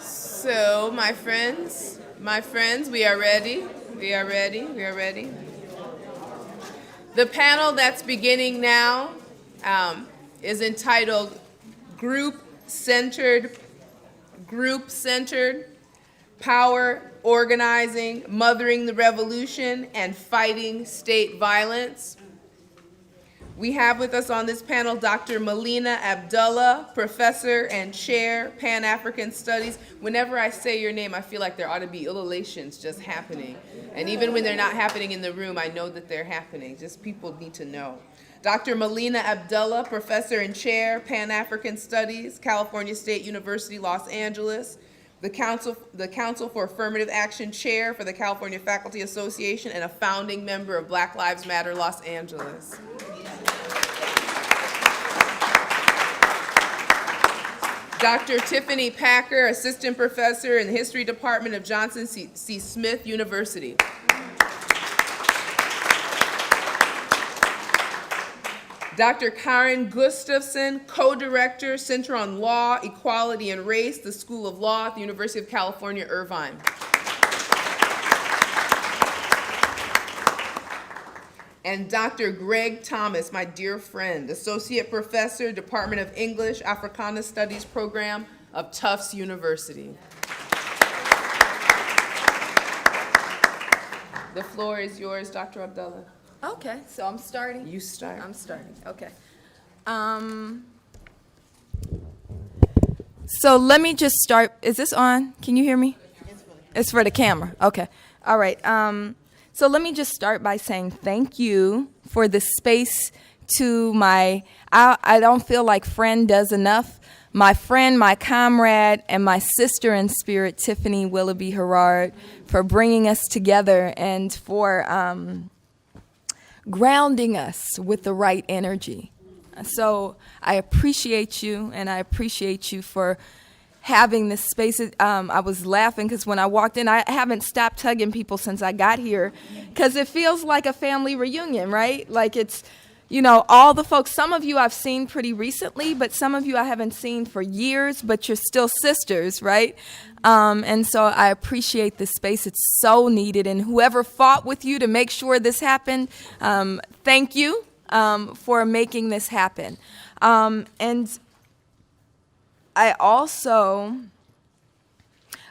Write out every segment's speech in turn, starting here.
So, my friends, we are ready. We are ready. We are ready. The panel that's beginning now is entitled Group-Centered, Power, Organizing, Mothering the Revolution, and Fighting State Violence. We have with us on this panel Dr. Melina Abdullah, Professor and Chair, Pan-African Studies. Whenever I say your name, I feel like there ought to be ululations just happening. And even when they're not happening in the room, I know that they're happening. Just people need to know. Dr. Melina Abdullah, Professor and Chair, Pan-African Studies, California State University, Los Angeles. The Council for Affirmative Action Chair for the California Faculty Association, and a founding member of Black Lives Matter Los Angeles. Dr. Tiffany Packer, Assistant Professor in the History Department of Johnson C. Smith University. Dr. Kaaryn Gustafson, Co-Director, Center on Law, Equality, and Race, the School of Law at the University of California, Irvine. And Dr. Greg Thomas, my dear friend, Associate Professor, Department of English, Africana Studies Program of Tufts University. The floor is yours, Dr. Abdullah. Okay, so I'm starting? You start. I'm starting, okay. So let me just start. Is this on? Can you hear me? It's for the camera. Okay. All right. So let me just start by saying thank you for the space to I don't feel like friend does enough. My friend, my comrade, and my sister in spirit, Tiffany Willoughby Herard, for bringing us together and for grounding us with the right energy. So I appreciate you, and I appreciate you for having this space. I was laughing because when I walked in, I haven't stopped hugging people since I got here because it feels like a family reunion, right? Like it's, all the folks, some of you I've seen pretty recently, but some of you I haven't seen for years, but you're still sisters, right? And so I appreciate this space. It's so needed. And whoever fought with you to make sure this happened, thank you for making this happen. And I also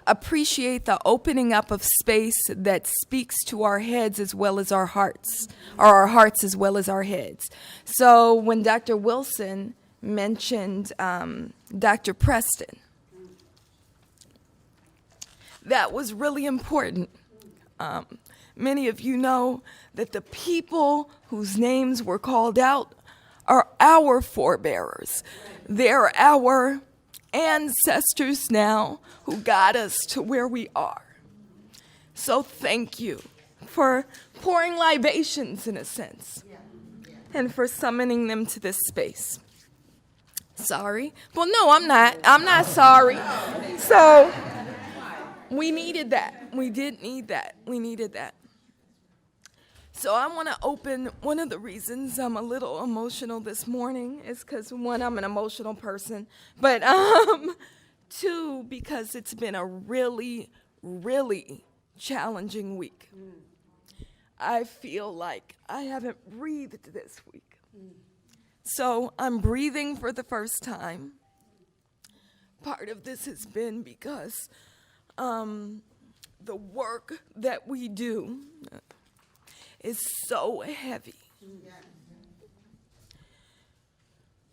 appreciate the opening up of space that speaks to our heads as well as our hearts, or our hearts as well as our heads. So when Dr. Wilson mentioned Dr. Preston, that was really important. Many of you know that the people whose names were called out are our forebearers. They're our ancestors now who got us to where we are. So thank you for pouring libations, in a sense, and for summoning them to this space. Sorry? Well, no, I'm not. I'm not sorry. So we needed that. We did need that. We needed that. So I want to open, one of the reasons I'm a little emotional this morning is because, one, I'm an emotional person, but two, because it's been a really, really challenging week. I feel like I haven't breathed this week. So I'm breathing for the first time. Part of this has been because the work that we do is so heavy.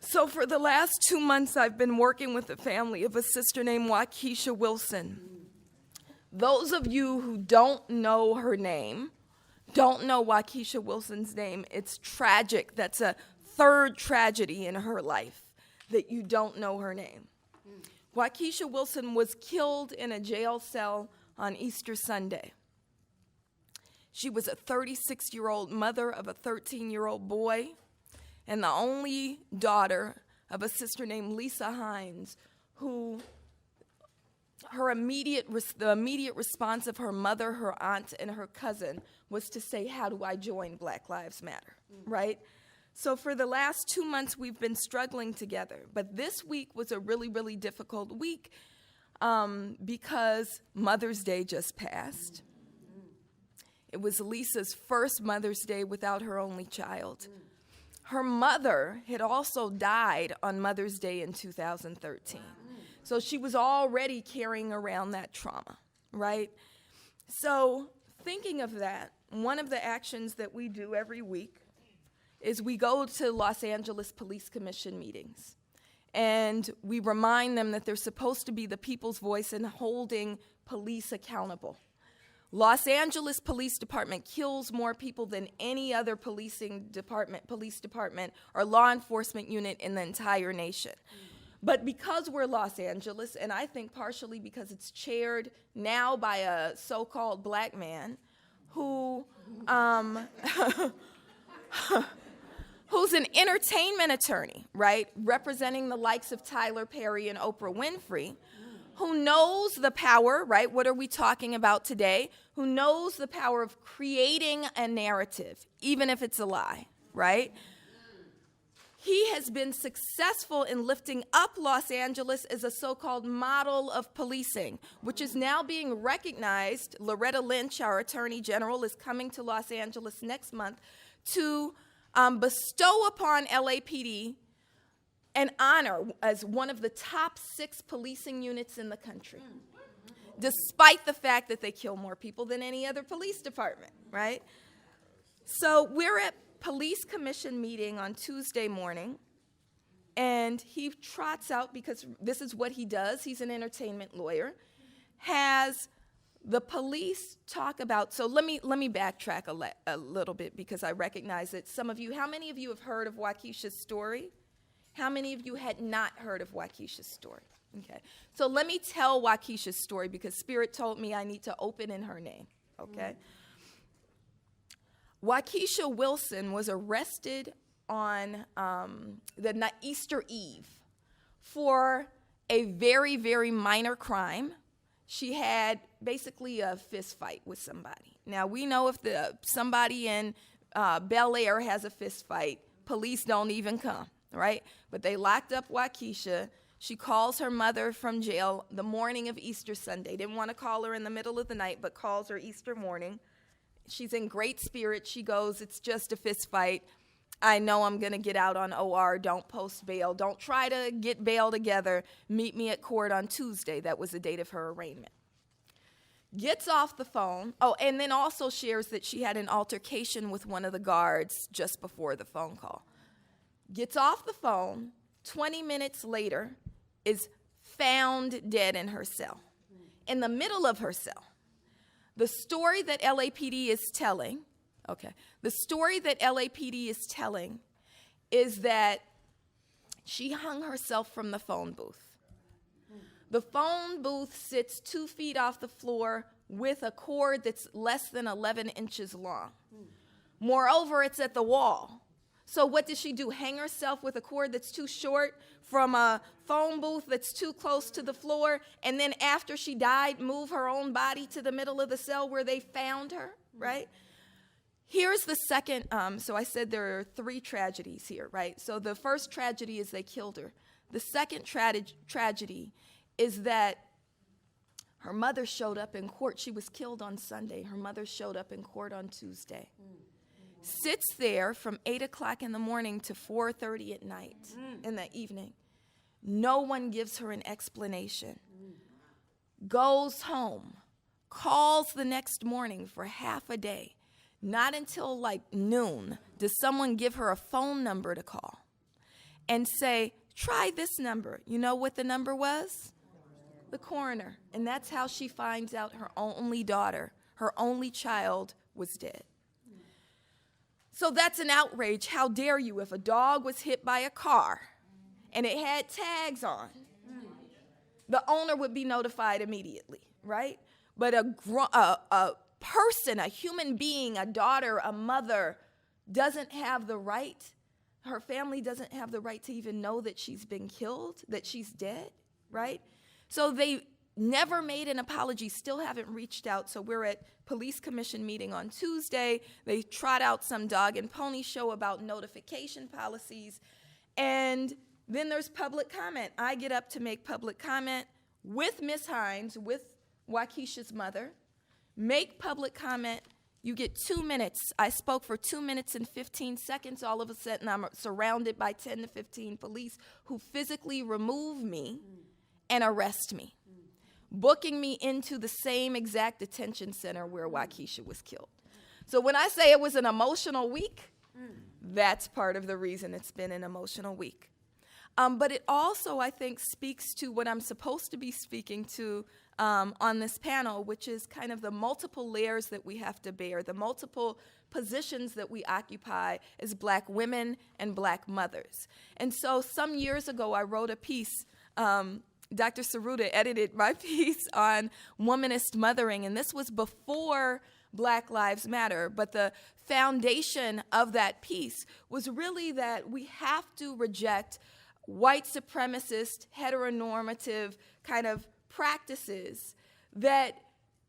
So for the last 2 months, I've been working with the family of a sister named Waukesha Wilson. Those of you who don't know her name, don't know Waukesha Wilson's name, it's tragic. That's a third tragedy in her life that you don't know her name. Waukesha Wilson was killed in a jail cell on Easter Sunday. She was a 36-year-old mother of a 13-year-old boy and the only daughter of a sister named Lisa Hanes, who the immediate response of her mother, her aunt, and her cousin was to say, how do I join Black Lives Matter, right? So for the last 2 months, we've been struggling together. But this week was a really, really difficult week because Mother's Day just passed. It was Lisa's first Mother's Day without her only child. Her mother had also died on Mother's Day in 2013. So she was already carrying around that trauma, right? So thinking of that, one of the actions that we do every week is we go to Los Angeles Police Commission meetings. And we remind them that they're supposed to be the people's voice in holding police accountable. Los Angeles Police Department kills more people than any other police department, or law enforcement unit in the entire nation. But because we're Los Angeles, and I think partially because it's chaired now by a so-called black man who who's an entertainment attorney, right, representing the likes of Tyler Perry and Oprah Winfrey, who knows the power, right, what are we talking about today, who knows the power of creating a narrative, even if it's a lie, right? He has been successful in lifting up Los Angeles as a so-called model of policing, which is now being recognized. Loretta Lynch, our Attorney General, is coming to Los Angeles next month to bestow upon LAPD an honor as one of the top 6 policing units in the country, despite the fact that they kill more people than any other police department, right? So we're at police commission meeting on Tuesday morning, and he trots out, because this is what he does, he's an entertainment lawyer, has the police talk about, so let me backtrack a little bit, because I recognize that some of you, how many of you have heard of Waukesha's story? How many of you had not heard of Waukesha's story? Okay, so let me tell Waukesha's story, because Spirit told me I need to open in her name, okay? Waukesha Wilson was arrested on the Easter Eve for a very, very minor crime. She had basically a fist fight with somebody. Now, we know if somebody in Bel Air has a fist fight, police don't even come, right? But they locked up Waukesha. She calls her mother from jail the morning of Easter Sunday. Didn't want to call her in the middle of the night, but calls her Easter morning. She's in great spirits. She goes, "It's just a fist fight. I know I'm going to get out on OR. Don't post bail. Don't try to get bail together. Meet me at court on Tuesday." That was the date of her arraignment. Gets off the phone. Oh, and then also shares that she had an altercation with one of the guards just before the phone call. Gets off the phone. 20 minutes later, is found dead in her cell, in the middle of her cell. The story that LAPD is telling, is that she hung herself from the phone booth. The phone booth sits 2 feet off the floor with a cord that's less than 11 inches long. Moreover, it's at the wall. So what did she do? Hang herself with a cord that's too short from a phone booth that's too close to the floor, and then after she died, move her own body to the middle of the cell where they found her, right? Here's the second, so I said there are 3 tragedies here, right? So the first tragedy is they killed her. The second tragedy is that her mother showed up in court. She was killed on Sunday. Her mother showed up in court on Tuesday. Sits there from 8 o'clock in the morning to 4:30 at night in the evening. No one gives her an explanation. Goes home, calls the next morning for half a day. Not until like noon does someone give her a phone number to call and say, "Try this number." You know what the number was? The coroner. And that's how she finds out her only daughter, her only child, was dead. So that's an outrage. How dare you? If a dog was hit by a car and it had tags on, the owner would be notified immediately, right? But a person, a human being, a daughter, a mother, doesn't have the right, her family doesn't have the right to even know that she's been killed, that she's dead, right? So they never made an apology, still haven't reached out. So we're at police commission meeting on Tuesday. They trot out some dog and pony show about notification policies. And then there's public comment. I get up to make public comment. with Ms. Hanes, with Waukesha's mother, make public comment. You get 2 minutes. I spoke for 2 minutes and 15 seconds. All of a sudden, I'm surrounded by 10 to 15 police who physically remove me and arrest me, booking me into the same exact detention center where Waukesha was killed. So when I say it was an emotional week, that's part of the reason it's been an emotional week. But it also, I think, speaks to what I'm supposed to be speaking to on this panel, which is kind of the multiple layers that we have to bear, the multiple positions that we occupy as Black women and Black mothers. And so some years ago, I wrote a piece. Dr. Saruta edited my piece on womanist mothering, and this was before Black Lives Matter, but the foundation of that piece was really that we have to reject white supremacist, heteronormative kind of practices that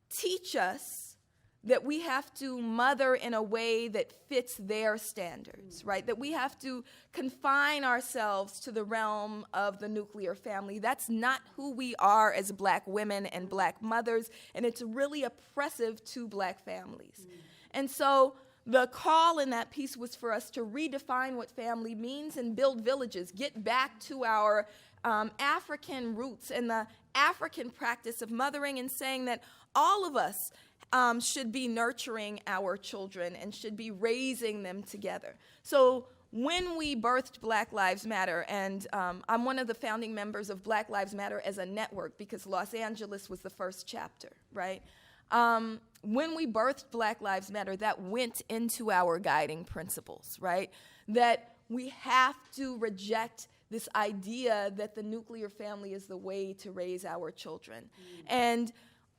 teach us that we have to mother in a way that fits their standards, right? That we have to confine ourselves to the realm of the nuclear family. That's not who we are as Black women and Black mothers, and it's really oppressive to Black families. And so the call in that piece was for us to redefine what family means and build villages, get back to our African roots and the African practice of mothering, and saying that all of us should be nurturing our children and should be raising them together. So when we birthed Black Lives Matter, and I'm one of the founding members of Black Lives Matter as a network because Los Angeles was the first chapter, right? When we birthed Black Lives Matter, that went into our guiding principles, right? That we have to reject this idea that the nuclear family is the way to raise our children. And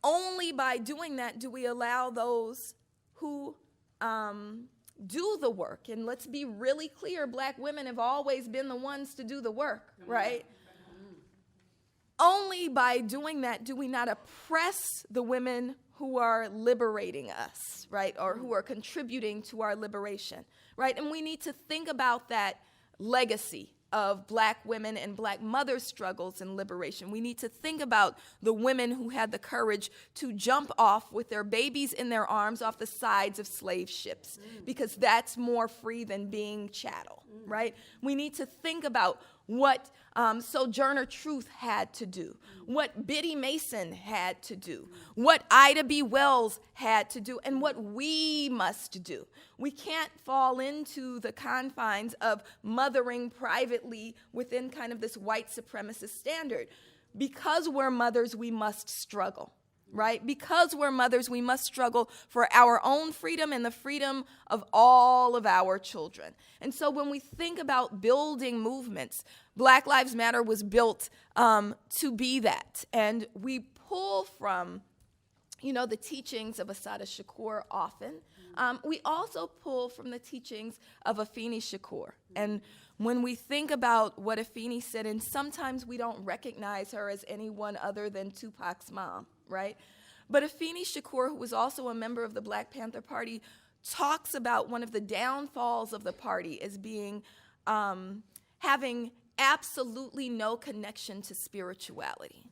only by doing that do we allow those who do the work. And let's be really clear, Black women have always been the ones to do the work, right? Only by doing that do we not oppress the women who are liberating us, right, or who are contributing to our liberation, right? And we need to think about that legacy of Black women and Black mothers' struggles and liberation. We need to think about the women who had the courage to jump off with their babies in their arms off the sides of slave ships, because that's more free than being chattel, right? We need to think about what Sojourner Truth had to do, what Biddy Mason had to do, what Ida B. Wells had to do, and what we must do. We can't fall into the confines of mothering privately within kind of this white supremacist standard. Because we're mothers, we must struggle, right? Because we're mothers, we must struggle for our own freedom and the freedom of all of our children. And so when we think about building movements, Black Lives Matter was built to be that. And we pull from, the teachings of Assata Shakur often. We also pull from the teachings of Afeni Shakur. And when we think about what Afeni said, and sometimes we don't recognize her as anyone other than Tupac's mom, right? But Afeni Shakur, who was also a member of the Black Panther Party, talks about one of the downfalls of the party as being having absolutely no connection to spirituality.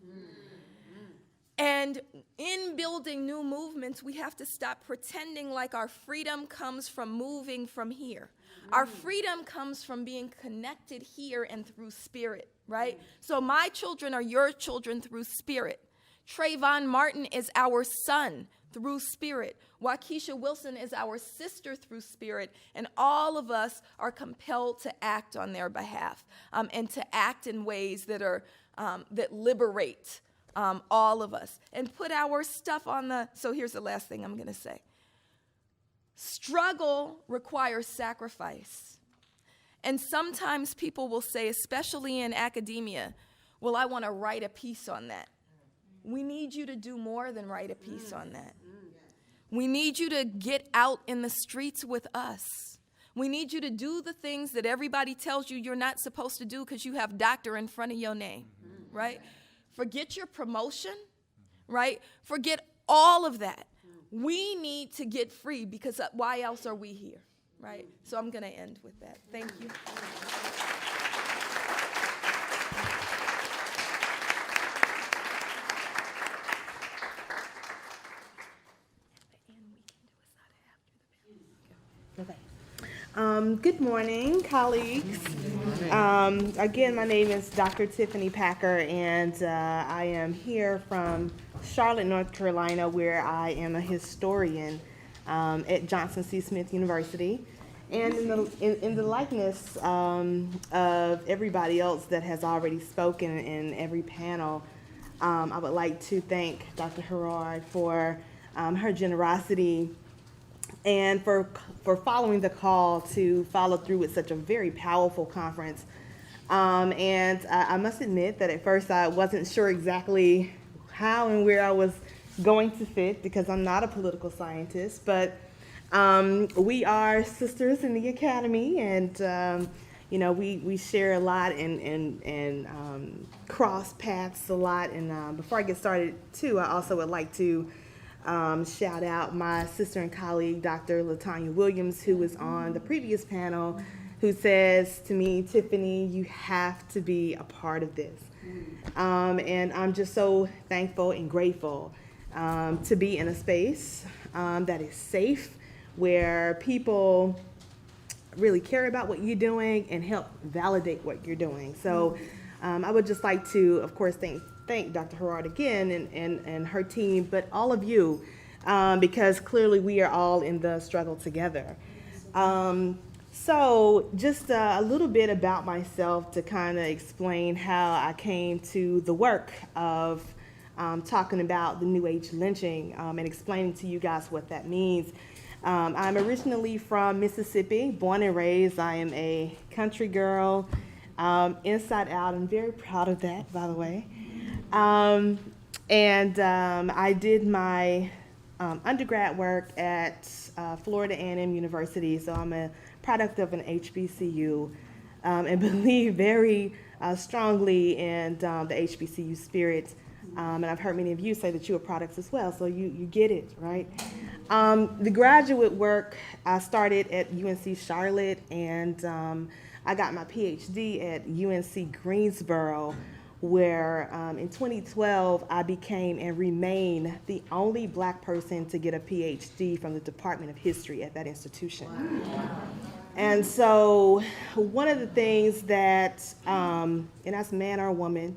And in building new movements, we have to stop pretending like our freedom comes from moving from here. Our freedom comes from being connected here and through spirit, right? So my children are your children through spirit. Trayvon Martin is our son through spirit. Waukesha Wilson is our sister through spirit. And all of us are compelled to act on their behalf and to act in ways that are that liberate all of us and put our stuff on the. So here's the last thing I'm going to say. Struggle requires sacrifice. And sometimes people will say, especially in academia, well, I want to write a piece on that. We need you to do more than write a piece on that. We need you to get out in the streets with us. We need you to do the things that everybody tells you you're not supposed to do because you have doctor in front of your name, right? Forget your promotion, right? Forget all of that. We need to get free because why else are we here, right? So I'm going to end with that. Thank you. Good morning, colleagues. Again, my name is Dr. Tiffany Packer, and I am here from Charlotte, North Carolina, where I am a historian at Johnson C. Smith University. And in the likeness of everybody else that has already spoken in every panel, I would like to thank Dr. Herard for her generosity and for following the call to follow through with such a very powerful conference. And I must admit that at first I wasn't sure exactly how and where I was going to fit, because I'm not a political scientist, but we are sisters in the academy, and we share a lot and cross paths a lot. And before I get started too, I also would like to shout out my sister and colleague, Dr. LaTanya Williams, who was on the previous panel, who says to me, Tiffany, you have to be a part of this. And I'm just so thankful and grateful to be in a space that is safe, where people really care about what you're doing and help validate what you're doing. So I would just like to, of course, thank Dr. Herard again and her team, but all of you, because clearly we are all in the struggle together. So just a little bit about myself to kind of explain how I came to the work of talking about the New Age lynching and explaining to you guys what that means. I'm originally from Mississippi, born and raised. I am a country girl, inside out. I'm very proud of that, by the way. I did my undergrad work at Florida A&M University, so I'm a product of an HBCU, and believe very strongly in the HBCU spirit. And I've heard many of you say that you are products as well, so you get it, right? The graduate work, I started at UNC Charlotte, and I got my PhD at UNC Greensboro, where in 2012 I became and remain the only Black person to get a PhD from the Department of History at that institution. Wow. And so one of the things that, and that's man or woman,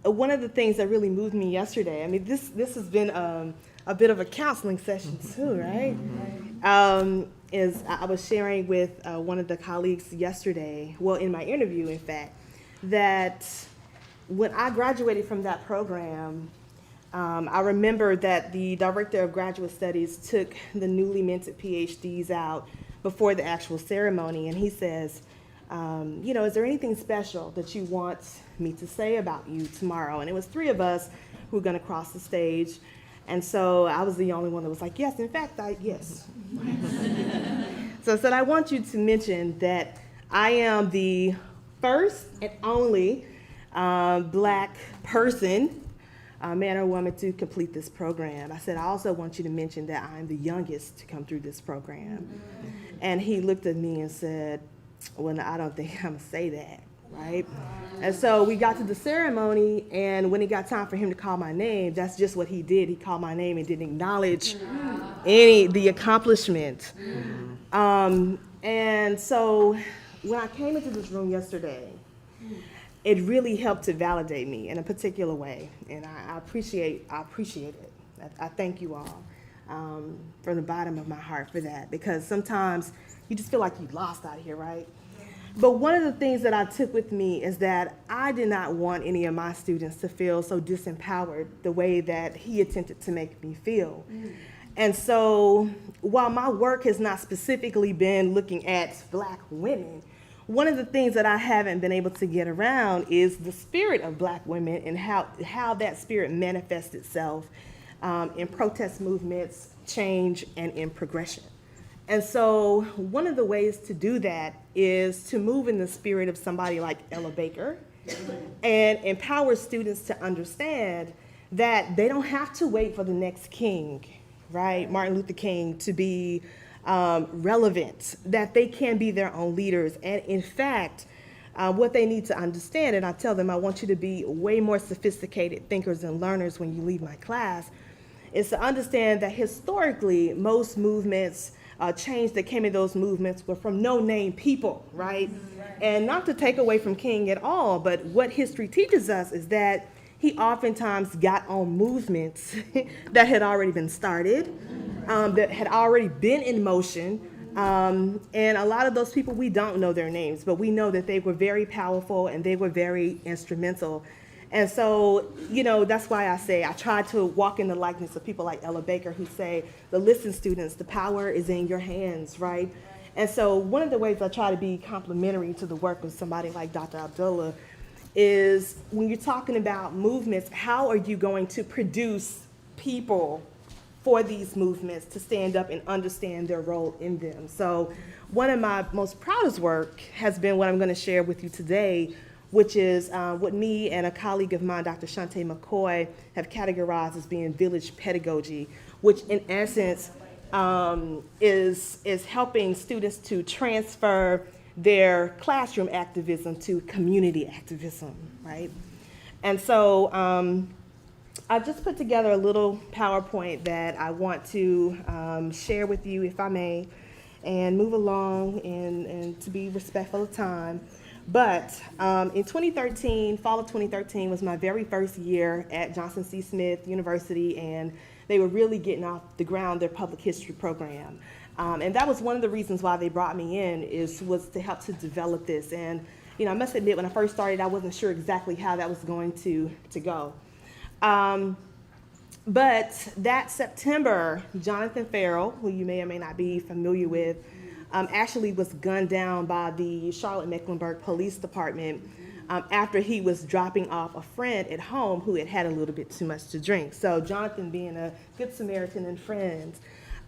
one of the things that really moved me yesterday, I mean, this has been a bit of a counseling session too, right? Is I was sharing with one of the colleagues yesterday, well, in my interview, in fact, that when I graduated from that program, I remember that the director of graduate studies took the newly minted PhDs out before the actual ceremony, and he says, is there anything special that you want me to say about you tomorrow? And it was 3 of us who were going to cross the stage. And so I was the only one that was like, yes, in fact, yes. So I said, I want you to mention that I am the first and only Black person, man or woman, to complete this program. I said, I also want you to mention that I'm the youngest to come through this program. And he looked at me and said, well, I don't think I'm going to say that, right? And so we got to the ceremony, and when it got time for him to call my name, that's just what he did. He called my name and didn't acknowledge the accomplishment. And so when I came into this room yesterday, it really helped to validate me in a particular way, and I appreciate it. I thank you all from the bottom of my heart for that, because sometimes you just feel like you lost out here, right? But one of the things that I took with me is that I did not want any of my students to feel so disempowered the way that he attempted to make me feel. And so while my work has not specifically been looking at Black women, one of the things that I haven't been able to get around is the spirit of Black women and how that spirit manifests itself in protest movements, change, and in progression. And so one of the ways to do that is to move in the spirit of somebody like Ella Baker and empower students to understand that they don't have to wait for the next king, right, Martin Luther King, to be relevant, that they can be their own leaders. And in fact, what they need to understand, and I tell them I want you to be way more sophisticated thinkers and learners when you leave my class, is to understand that historically most movements change that came in those movements were from no-name people, right? And not to take away from King at all, but what history teaches us is that he oftentimes got on movements that had already been started, that had already been in motion. And a lot of those people, we don't know their names, but we know that they were very powerful and they were very instrumental. And so, that's why I say I try to walk in the likeness of people like Ella Baker, who say, listen, students, the power is in your hands, right? And so one of the ways I try to be complimentary to the work of somebody like Dr. Abdullah is when you're talking about movements, how are you going to produce people for these movements to stand up and understand their role in them? So one of my most proudest work has been what I'm going to share with you today, which is what me and a colleague of mine, Dr. Shante McCoy, have categorized as being village pedagogy, which in essence is helping students to transfer their classroom activism to community activism, right? And so I've just put together a little PowerPoint that I want to share with you, if I may, and move along and to be respectful of time. But in 2013, fall of 2013 was my very first year at Johnson C. Smith University, and they were really getting off the ground their public history program. And that was one of the reasons why they brought me in, was to help to develop this. And I must admit, when I first started, I wasn't sure exactly how that was going to go. But that September, Jonathan Farrell, who you may or may not be familiar with, actually was gunned down by the Charlotte-Mecklenburg Police Department after he was dropping off a friend at home who had had a little bit too much to drink. So Jonathan, being a good Samaritan and friend,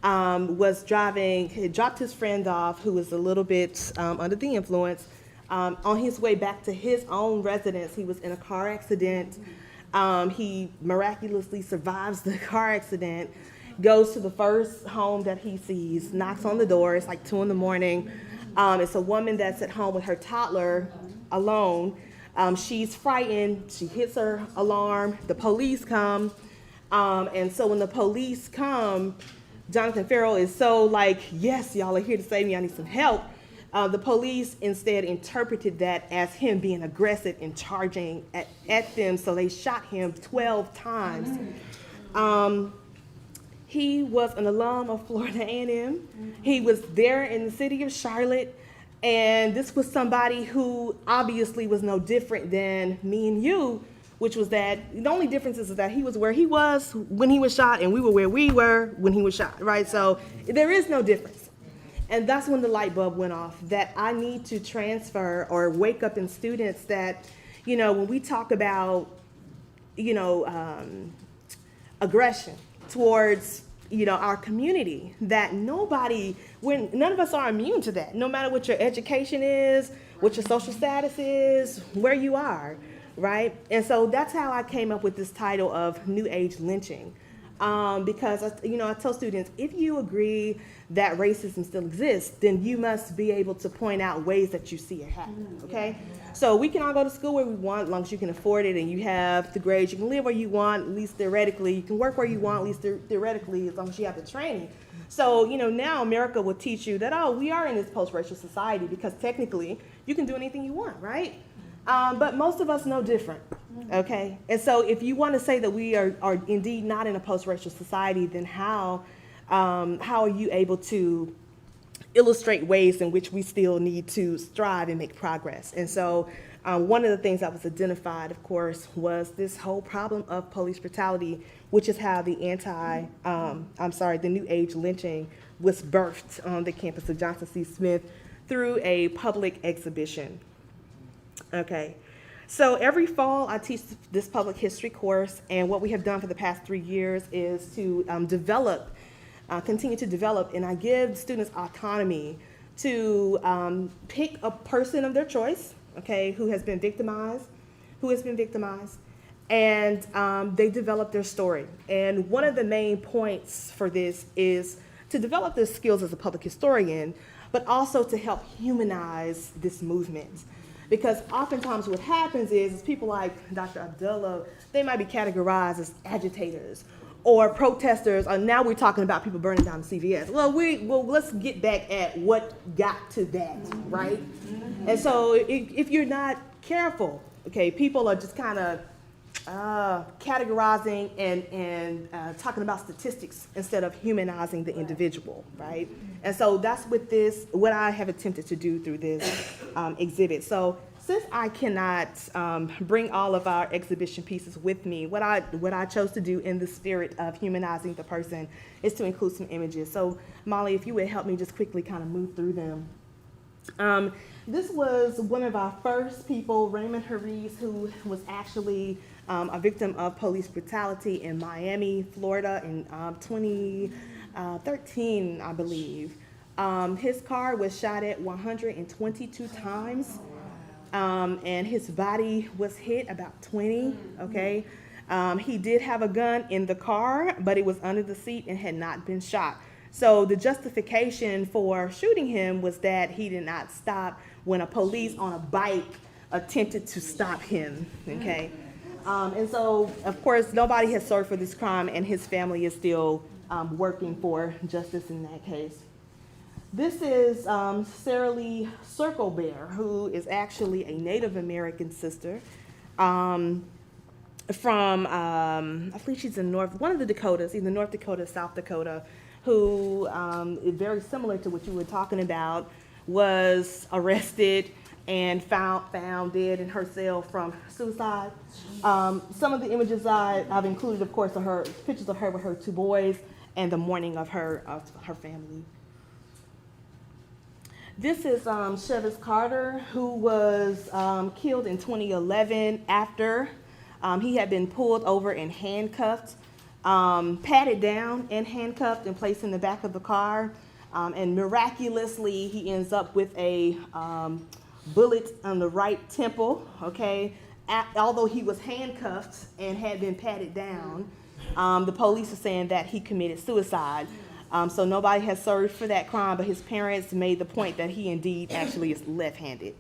was driving, he dropped his friend off, who was a little bit under the influence. On his way back to his own residence, he was in a car accident. He miraculously survives the car accident, goes to the first home that he sees, knocks on the door. It's like 2 a.m. It's a woman that's at home with her toddler alone. She's frightened. She hits her alarm. The police come. And so when the police come, Jonathan Farrell is so like, yes, y'all are here to save me. I need some help. The police instead interpreted that as him being aggressive and charging at them. So they shot him 12 times. He was an alum of Florida A&M. He was there in the city of Charlotte. And this was somebody who obviously was no different than me and you, which was that the only difference is that he was where he was when he was shot and we were where we were when he was shot, right? So there is no difference. And that's when the light bulb went off, that I need to transfer or wake up in students that, when we talk about, aggression towards, our community, that none of us are immune to that, no matter what your education is, what your social status is, where you are, right? And so that's how I came up with this title of New Age Lynching. Because, I tell students, if you agree that racism still exists, then you must be able to point out ways that you see it happen, okay? So we can all go to school where we want, as long as you can afford it and you have the grades. You can live where you want, at least theoretically. You can work where you want, at least theoretically, as long as you have the training. So, now America will teach you that, we are in this post-racial society because technically you can do anything you want, right? But most of us know different, okay? And so if you want to say that we are indeed not in a post-racial society, then how are you able to illustrate ways in which we still need to strive and make progress? And so one of the things that was identified, of course, was this whole problem of police brutality, which is how the New Age lynching was birthed on the campus of Johnson C. Smith through a public exhibition. Okay, so every fall I teach this public history course, and what we have done for the past 3 years is to continue to develop, and I give students autonomy to pick a person of their choice, okay, who has been victimized, and they develop their story. And one of the main points for this is to develop their skills as a public historian, but also to help humanize this movement. Because oftentimes what happens is people like Dr. Abdullah, they might be categorized as agitators or protesters, or now we're talking about people burning down the CVS. Well, let's get back at what got to that, right? And so if you're not careful, okay, people are just kind of categorizing and talking about statistics instead of humanizing the individual, right? And so that's what I have attempted to do through this exhibit. So since I cannot bring all of our exhibition pieces with me, what I chose to do in the spirit of humanizing the person is to include some images. So Molly, if you would help me just quickly kind of move through them. This was one of our first people, Raymond Hanes, who was actually a victim of police brutality in Miami, Florida in 2013, I believe. His car was shot at 122 times, and his body was hit about 20, okay? He did have a gun in the car, but it was under the seat and had not been shot. So the justification for shooting him was that he did not stop when a police on a bike attempted to stop him, okay? And so, of course, nobody has served for this crime, and his family is still working for justice in that case. This is Sarah Lee Circlebear, who is actually a Native American sister from, I believe she's in one of the Dakotas, either North Dakota, South Dakota, who is very similar to what you were talking about, was arrested and found dead in her cell from suicide. Some of the images I've included, of course, are her pictures of her with her two boys and the mourning of her family. This is Chevis Carter, who was killed in 2011 after he had been pulled over and handcuffed, patted down and handcuffed and placed in the back of the car. And miraculously, he ends up with a bullet on the right temple, okay? Although he was handcuffed and had been patted down, the police are saying that he committed suicide. So nobody has served for that crime, but his parents made the point that he indeed actually is left-handed.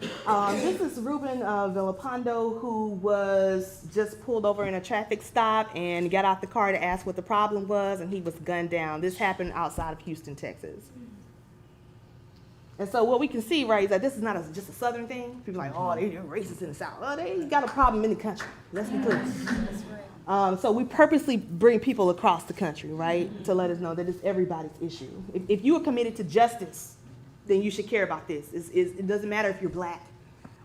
This is Ruben Villapando, who was just pulled over in a traffic stop and got out the car to ask what the problem was, and he was gunned down. This happened outside of Houston, Texas. And so what we can see, right, is that this is not just a Southern thing. People are like, oh, they're racist in the South. Oh, they got a problem in the country. Let's be clear. That's right. So we purposely bring people across the country, right, to let us know that it's everybody's issue. If you are committed to justice, then you should care about this. It doesn't matter if you're black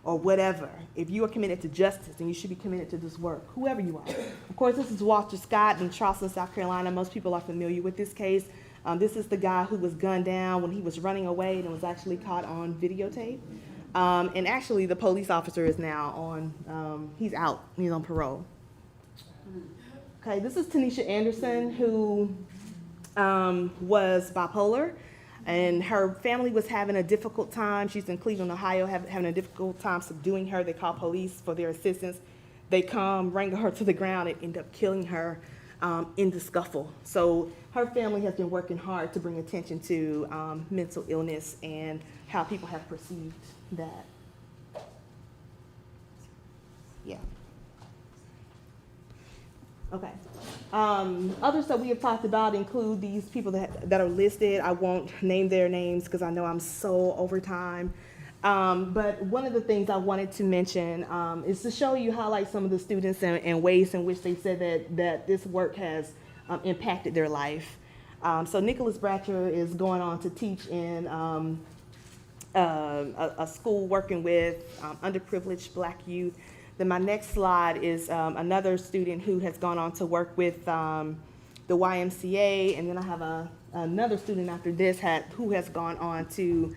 or whatever. If you are committed to justice, then you should be committed to this work, whoever you are. Of course, this is Walter Scott in Charleston, South Carolina. Most people are familiar with this case. This is the guy who was gunned down when he was running away and was actually caught on videotape. And actually, the police officer is now on, he's out, he's on parole. Okay, this is Tanisha Anderson, who was bipolar. And her family was having a difficult time. She's in Cleveland, Ohio, having a difficult time subduing her. They called police for their assistance. They come, wrangle her to the ground, and end up killing her in the scuffle. So her family has been working hard to bring attention to mental illness and how people have perceived that. Yeah. Okay. Others that we have talked about include these people that are listed. I won't name their names because I know I'm so over time. But one of the things I wanted to mention is to show you, highlight some of the students and ways in which they said that this work has impacted their life. So Nicholas Bratcher is going on to teach in a school working with underprivileged Black youth. Then my next slide is another student who has gone on to work with the YMCA, and then I have another student after this who has gone on to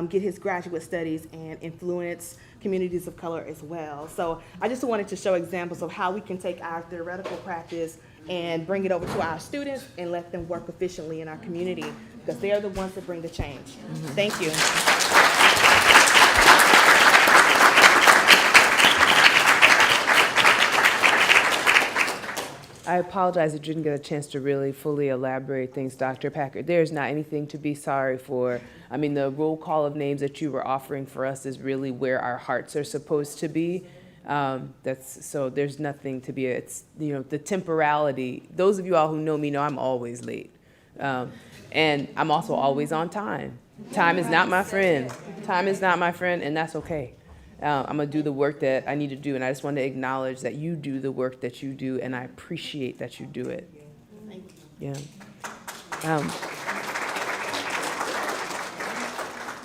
get his graduate studies and influence communities of color as well. So I just wanted to show examples of how we can take our theoretical practice and bring it over to our students and let them work efficiently in our community, because they are the ones that bring the change. Thank you. I apologize that you didn't get a chance to really fully elaborate things, Dr. Packard. There's not anything to be sorry for. I mean, the roll call of names that you were offering for us is really where our hearts are supposed to be. So there's nothing to be, it's, the temporality. Those of you all who know me know I'm always late. And I'm also always on time. Time is not my friend. Time is not my friend, and that's okay. I'm going to do the work that I need to do, and I just want to acknowledge that you do the work that you do, and I appreciate that you do it. Yeah.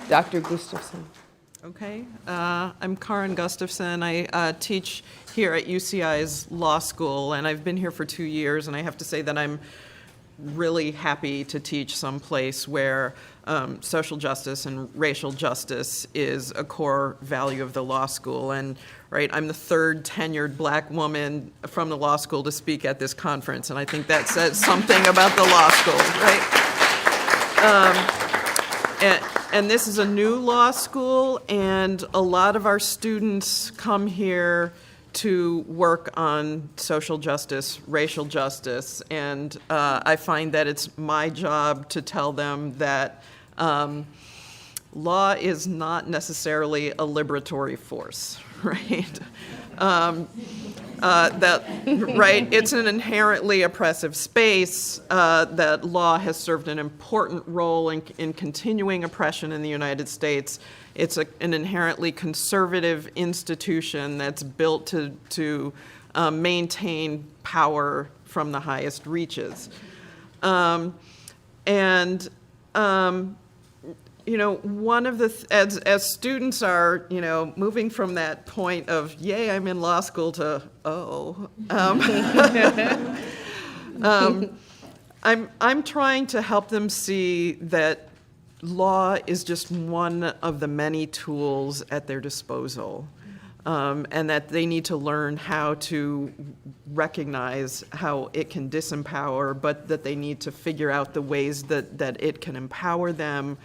Dr. Gustafson. Okay, I'm Kaaryn Gustafson. I teach here at UCI's law school, and I've been here for 2 years, and I have to say that I'm really happy to teach someplace where social justice and racial justice is a core value of the law school. And right, I'm the third tenured black woman from the law school to speak at this conference, and I think that says something about the law school, right? And this is a new law school, and a lot of our students come here to work on social justice, racial justice, and I find that it's my job to tell them that law is not necessarily a liberatory force, right? It's an inherently oppressive space, that law has served an important role in continuing oppression in the United States. It's an inherently conservative institution that's built to maintain power from the highest reaches. One of the, as students are, moving from that point of, yay, I'm in law school to, I'm trying to help them see that law is just one of the many tools at their disposal, and that they need to learn how to recognize how it can disempower, but that they need to figure out the ways that it can empower them.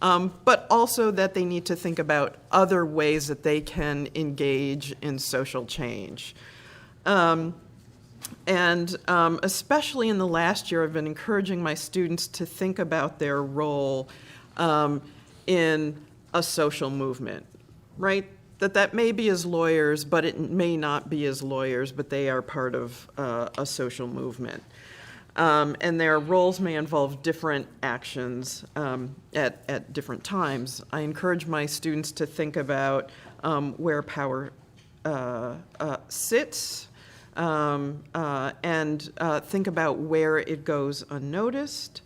But also that they need to think about other ways that they can engage in social change. Especially in the last year, I've been encouraging my students to think about their role in a social movement, right? That may be as lawyers, but it may not be as lawyers, but they are part of a social movement. And their roles may involve different actions at different times. I encourage my students to think about where power sits, and think about where it goes unnoticed,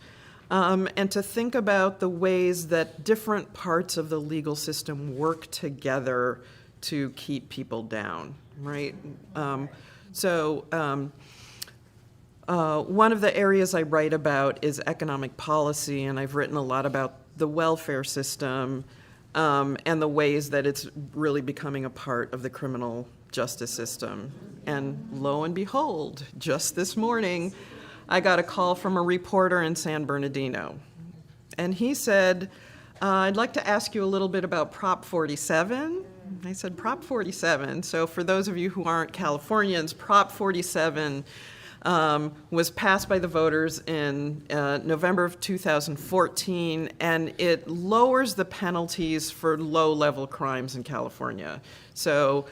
and to think about the ways that different parts of the legal system work together to keep people down, right? One of the areas I write about is economic policy, and I've written a lot about the welfare system and the ways that it's really becoming a part of the criminal justice system. And lo and behold, just this morning, I got a call from a reporter in San Bernardino. And he said, I'd like to ask you a little bit about Prop 47. I said, Prop 47. So for those of you who aren't Californians, Prop 47 was passed by the voters in November of 2014, and it lowers the penalties for low-level crimes in California. So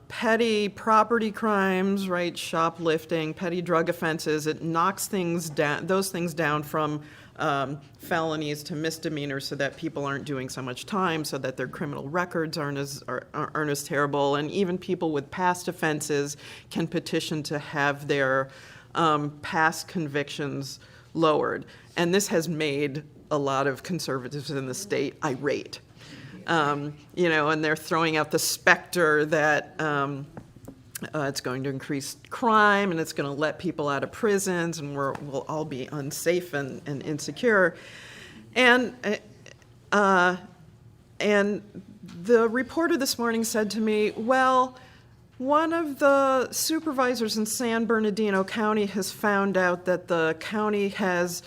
petty property crimes, right, shoplifting, petty drug offenses, it knocks those things down from felonies to misdemeanors so that people aren't doing so much time, so that their criminal records aren't as terrible, and even people with past offenses can petition to have their past convictions lowered. And this has made a lot of conservatives in the state irate. And they're throwing out the specter that it's going to increase crime and it's going to let people out of prisons and we'll all be unsafe and insecure. And the reporter this morning said to me, well, one of the supervisors in San Bernardino County has found out that the county has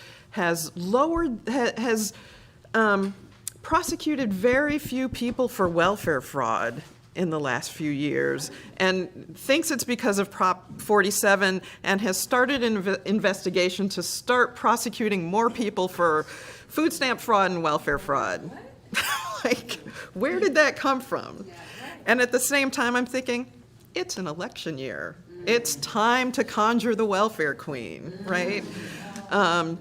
prosecuted very few people for welfare fraud in the last few years, and thinks it's because of Prop 47, and has started an investigation to start prosecuting more people for food stamp fraud and welfare fraud. Like, where did that come from? And at the same time, I'm thinking, it's an election year. It's time to conjure the welfare queen, right? And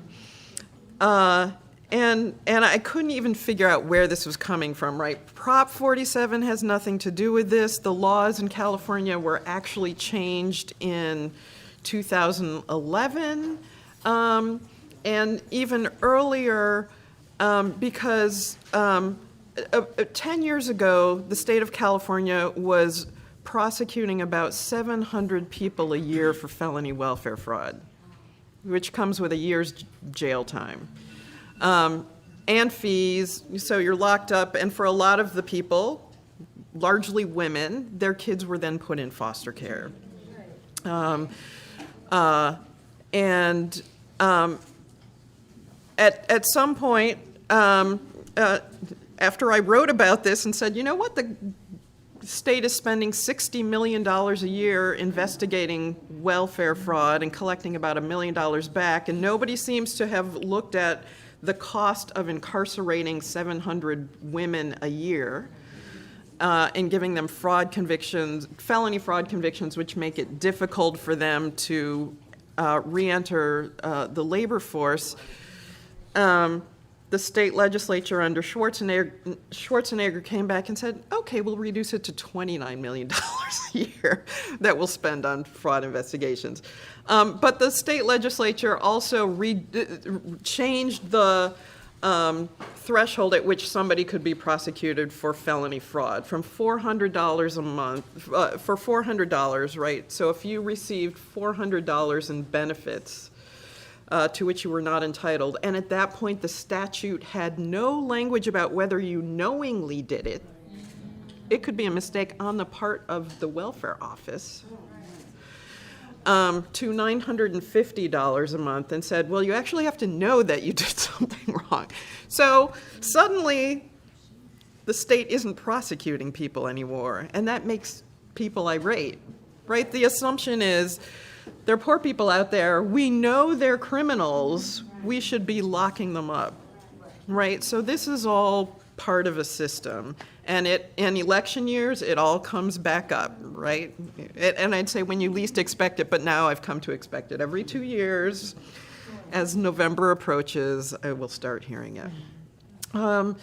I couldn't even figure out where this was coming from, right? Prop 47 has nothing to do with this. The laws in California were actually changed in 2011, and even earlier, because 10 years ago, the state of California was prosecuting about 700 people a year for felony welfare fraud, which comes with a year's jail time. And fees, so you're locked up, and for a lot of the people, largely women, their kids were then put in foster care. At some point, after I wrote about this and said, you know what, the state is spending $60 million a year investigating welfare fraud and collecting about $1 million back, and nobody seems to have looked at the cost of incarcerating 700 women a year and giving them fraud convictions, felony fraud convictions, which make it difficult for them to re-enter the labor force. The state legislature under Schwarzenegger came back and said, okay, we'll reduce it to $29 million a year that we'll spend on fraud investigations. But the state legislature also changed the threshold at which somebody could be prosecuted for felony fraud from $400 a month, for $400, right? So if you received $400 in benefits, to which you were not entitled. And at that point, the statute had no language about whether you knowingly did it. It could be a mistake on the part of the welfare office, to $950 a month, and said, well, you actually have to know that you did something wrong. So suddenly, the state isn't prosecuting people anymore, and that makes people irate, right? The assumption is, there are poor people out there. We know they're criminals. We should be locking them up, right? So this is all part of a system. And in election years, it all comes back up, right? And I'd say when you least expect it, but now I've come to expect it. Every 2 years, as November approaches, I will start hearing it. One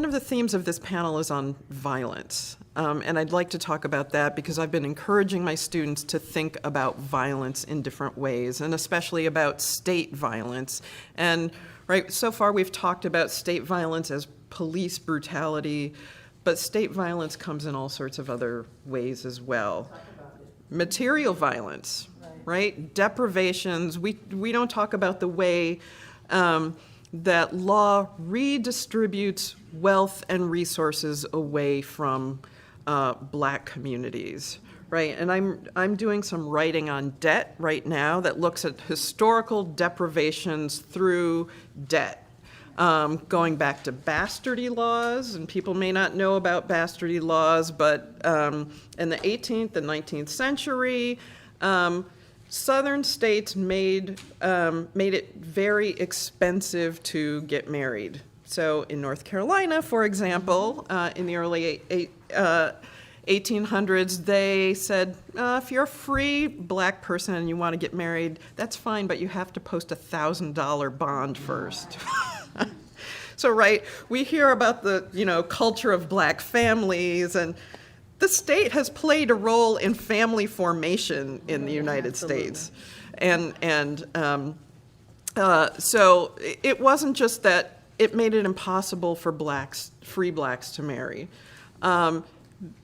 of the themes of this panel is on violence. And I'd like to talk about that because I've been encouraging my students to think about violence in different ways, and especially about state violence. And right, so far we've talked about state violence as police brutality, but state violence comes in all sorts of other ways as well. Material violence, right? Deprivations. We don't talk about the way that law redistributes wealth and resources away from Black communities, right? And I'm doing some writing on debt right now that looks at historical deprivations through debt, going back to bastardy laws, and people may not know about bastardy laws, but in the 18th and 19th century, Southern states made it very expensive to get married. So in North Carolina, for example, in the early 1800s, they said, if you're a free Black person and you want to get married, that's fine, but you have to post a $1,000 bond first. So, right, we hear about the, culture of Black families, and the state has played a role in family formation in the United States. So it wasn't just that it made it impossible for free Blacks to marry.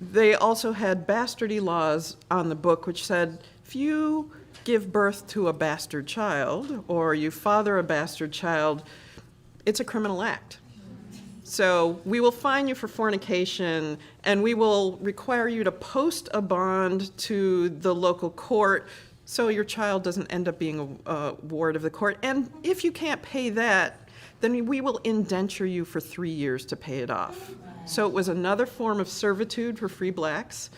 They also had bastardy laws on the book which said, if you give birth to a bastard child or you father a bastard child, it's a criminal act. So we will fine you for fornication, and we will require you to post a bond to the local court so your child doesn't end up being a ward of the court. And if you can't pay that, then we will indenture you for 3 years to pay it off. So it was another form of servitude for free Blacks.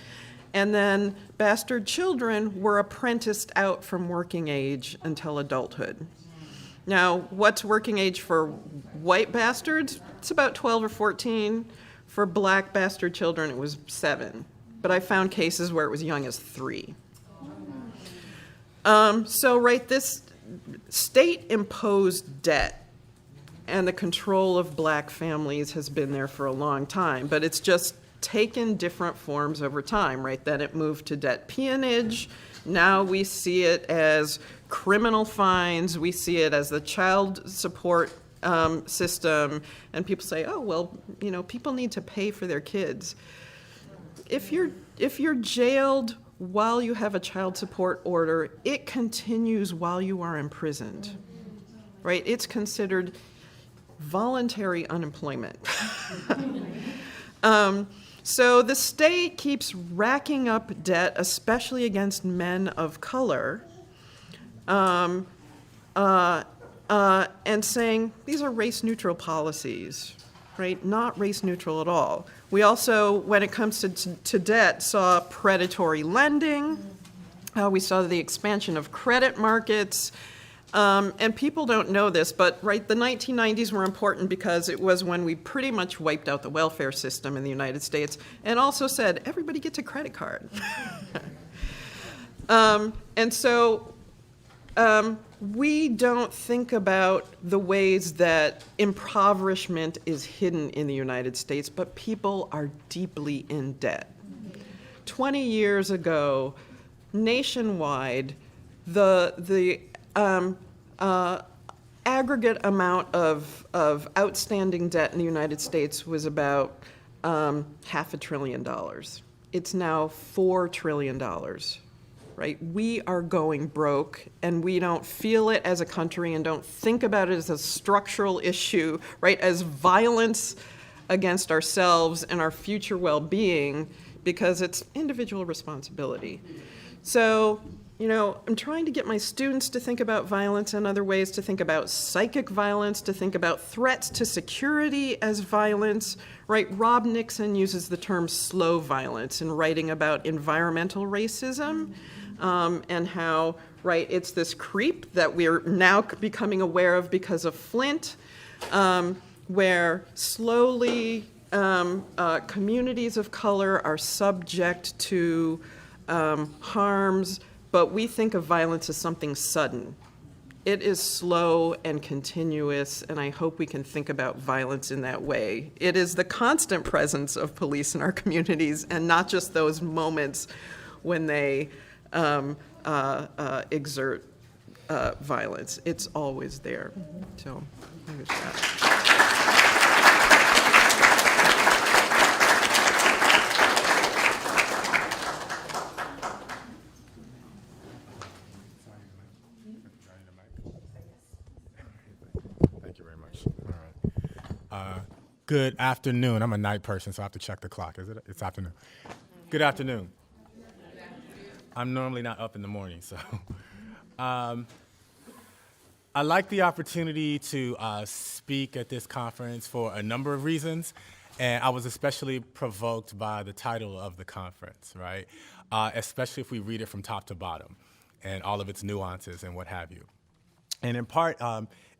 And then bastard children were apprenticed out from working age until adulthood. Now, what's working age for white bastards? It's about 12 or 14. For Black bastard children, it was 7. but I found cases where it was young as 3. So, right, this state-imposed debt and the control of black families has been there for a long time, but it's just taken different forms over time, right? Then it moved to debt peonage. Now we see it as criminal fines. We see it as the child support system. And people say, oh, well, you know, people need to pay for their kids. If you're jailed while you have a child support order, it continues while you are imprisoned, right? It's considered voluntary unemployment. So the state keeps racking up debt, especially against men of color, and saying these are race-neutral policies, right? Not race-neutral at all. We also, when it comes to debt, saw predatory lending. We saw the expansion of credit markets. And people don't know this, but right, the 1990s were important because it was when we pretty much wiped out the welfare system in the United States and also said, everybody gets a credit card. And so we don't think about the ways that impoverishment is hidden in the United States, but people are deeply in debt. 20 years ago, nationwide, the aggregate amount of outstanding debt in the United States was about $500 billion. It's now $4 trillion, right? We are going broke, and we don't feel it as a country and don't think about it as a structural issue, right? As violence against ourselves and our future well-being, because it's individual responsibility. So, you know, I'm trying to get my students to think about violence and other ways, to think about psychic violence, to think about threats to security as violence, right? Rob Nixon uses the term slow violence in writing about environmental racism, and how, right, it's this creep that we're now becoming aware of because of Flint, where slowly communities of color are subject to harms, but we think of violence as something sudden. It is slow and continuous, and I hope we can think about violence in that way. It is the constant presence of police in our communities, and not just those moments when they exert violence. It's always there. So, there's that. Good afternoon. I'm a night person, so I have to check the clock. Is it? It's afternoon. Good afternoon. I'm normally not up in the morning, so. I like the opportunity to speak at this conference for a number of reasons, and I was especially provoked by the title of the conference, right? Especially if we read it from top to bottom and all of its nuances and what have you. And in part,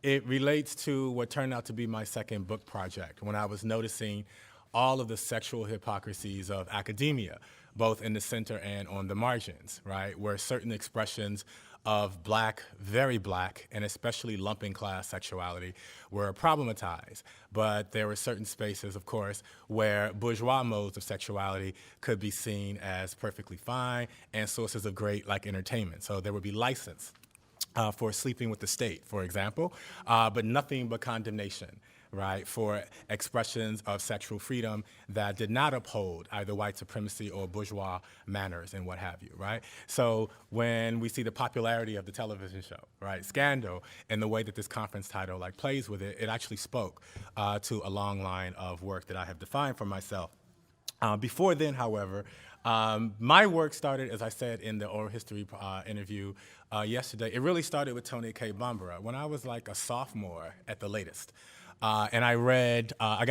it relates to what turned out to be my second book project, when I was noticing all of the sexual hypocrisies of academia, both in the center and on the margins, right? Where certain expressions of black, very black, and especially lumping class sexuality were problematized. But there were certain spaces, of course, where bourgeois modes of sexuality could be seen as perfectly fine and sources of great, like, entertainment. So there would be license for sleeping with the state, for example, but nothing but condemnation, right, for expressions of sexual freedom that did not uphold either white supremacy or bourgeois manners and what have you, right? So when we see the popularity of the television show, right, Scandal, and the way that this conference title, like, plays with it, it actually spoke to a long line of work that I have defined for myself. Before then, however, my work started, as I said in the oral history interview yesterday, it really started with Tony K. Bambara when I was like a sophomore at the latest. And I read, I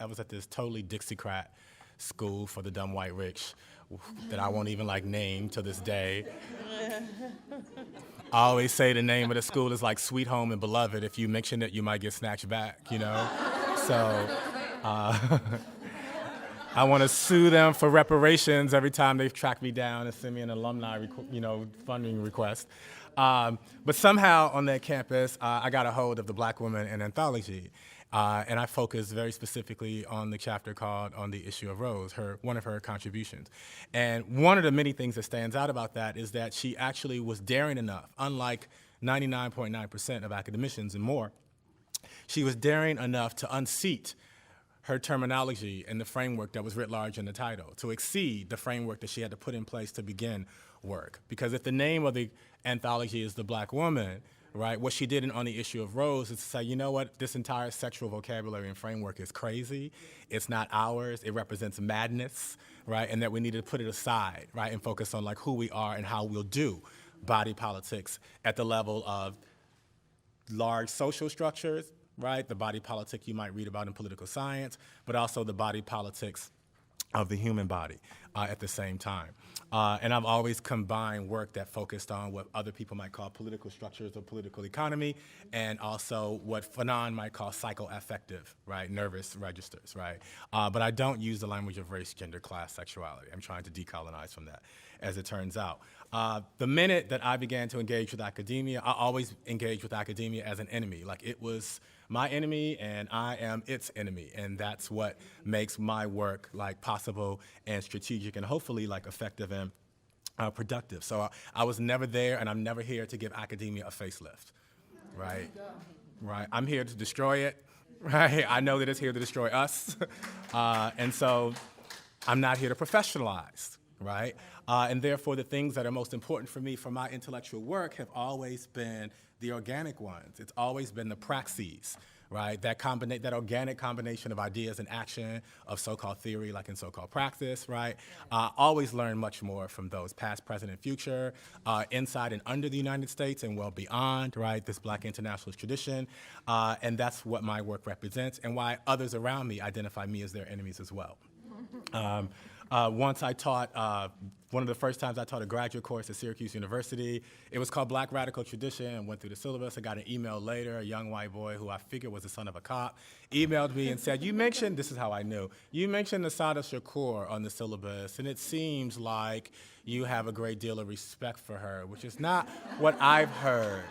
was at this totally Dixiecrat school for the dumb white rich that I won't even, like, name to this day. I always say the name of the school is like Sweet Home and Beloved. If you mention it, you might get snatched back, you know? So, I want to sue them for reparations every time they track me down and send me an alumni, funding request. But somehow on that campus, I got a hold of the Black Woman in Anthology. And I focused very specifically on the chapter called On the Issue of Rose, one of her contributions. And one of the many things that stands out about that is that she actually was daring enough, unlike 99.9% of academicians and more, she was daring enough to unseat her terminology and the framework that was writ large in the title, to exceed the framework that she had to put in place to begin work. Because if the name of the anthology is The Black Woman, right, what she did on the issue of Rose is to say, you know what, this entire sexual vocabulary and framework is crazy. It's not ours. It represents madness, right, and that we need to put it aside, right, and focus on like who we are and how we'll do body politics at the level of large social structures, right, the body politic you might read about in political science, but also the body politics of the human body at the same time. And I've always combined work that focused on what other people might call political structures or political economy, and also what Fanon might call psychoaffective, right, nervous registers, right? But I don't use the language of race, gender, class, sexuality. I'm trying to decolonize from that, as it turns out. The minute that I began to engage with academia, I always engaged with academia as an enemy. Like it was my enemy and I am its enemy. And that's what makes my work like possible and strategic and hopefully like effective and productive. So I was never there and I'm never here to give academia a facelift, right? Right, I'm here to destroy it, right? I know that it's here to destroy us. And so I'm not here to professionalize, right? And therefore the things that are most important for me for my intellectual work have always been the organic ones. It's always been the praxis, right? That organic combination of ideas and action, of so-called theory, like in so-called practice, right? Always learn much more from those past, present, and future, inside and under the United States and well beyond, right? This Black internationalist tradition. And that's what my work represents and why others around me identify me as their enemies as well. Once I taught, one of the first times I taught a graduate course at Syracuse University. It was called Black Radical Tradition and went through the syllabus. I got an email later, a young white boy who I figured was the son of a cop, emailed me and said, you mentioned, this is how I knew, you mentioned Assata Shakur on the syllabus, and it seems like you have a great deal of respect for her, which is not what I've heard.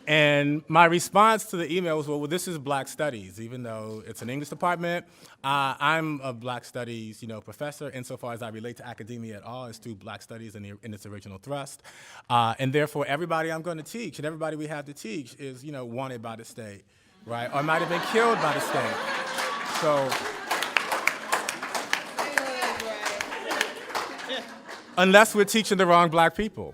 And my response to the email was, well, this is Black Studies, even though it's an English department. I'm a Black Studies, professor, insofar as I relate to academia at all, is through Black Studies in its original thrust. And therefore, everybody I'm going to teach and everybody we have to teach is, wanted by the state, right? Or might have been killed by the state. So, unless we're teaching the wrong Black people.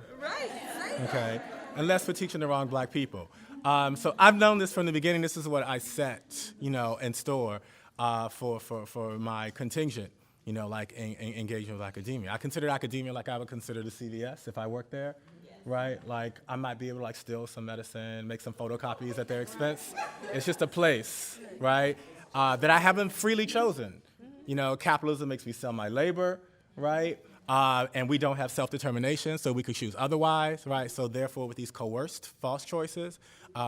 Okay. Unless we're teaching the wrong Black people. So I've known this from the beginning. This is what I set, in store for my contingent, like engagement with academia. I consider academia like I would consider the CVS if I worked there, right? Like I might be able to like steal some medicine, make some photocopies at their expense. It's just a place, right, that I haven't freely chosen. Capitalism makes me sell my labor, right? And we don't have self-determination, so we could choose otherwise, right? So therefore, with these coerced false choices,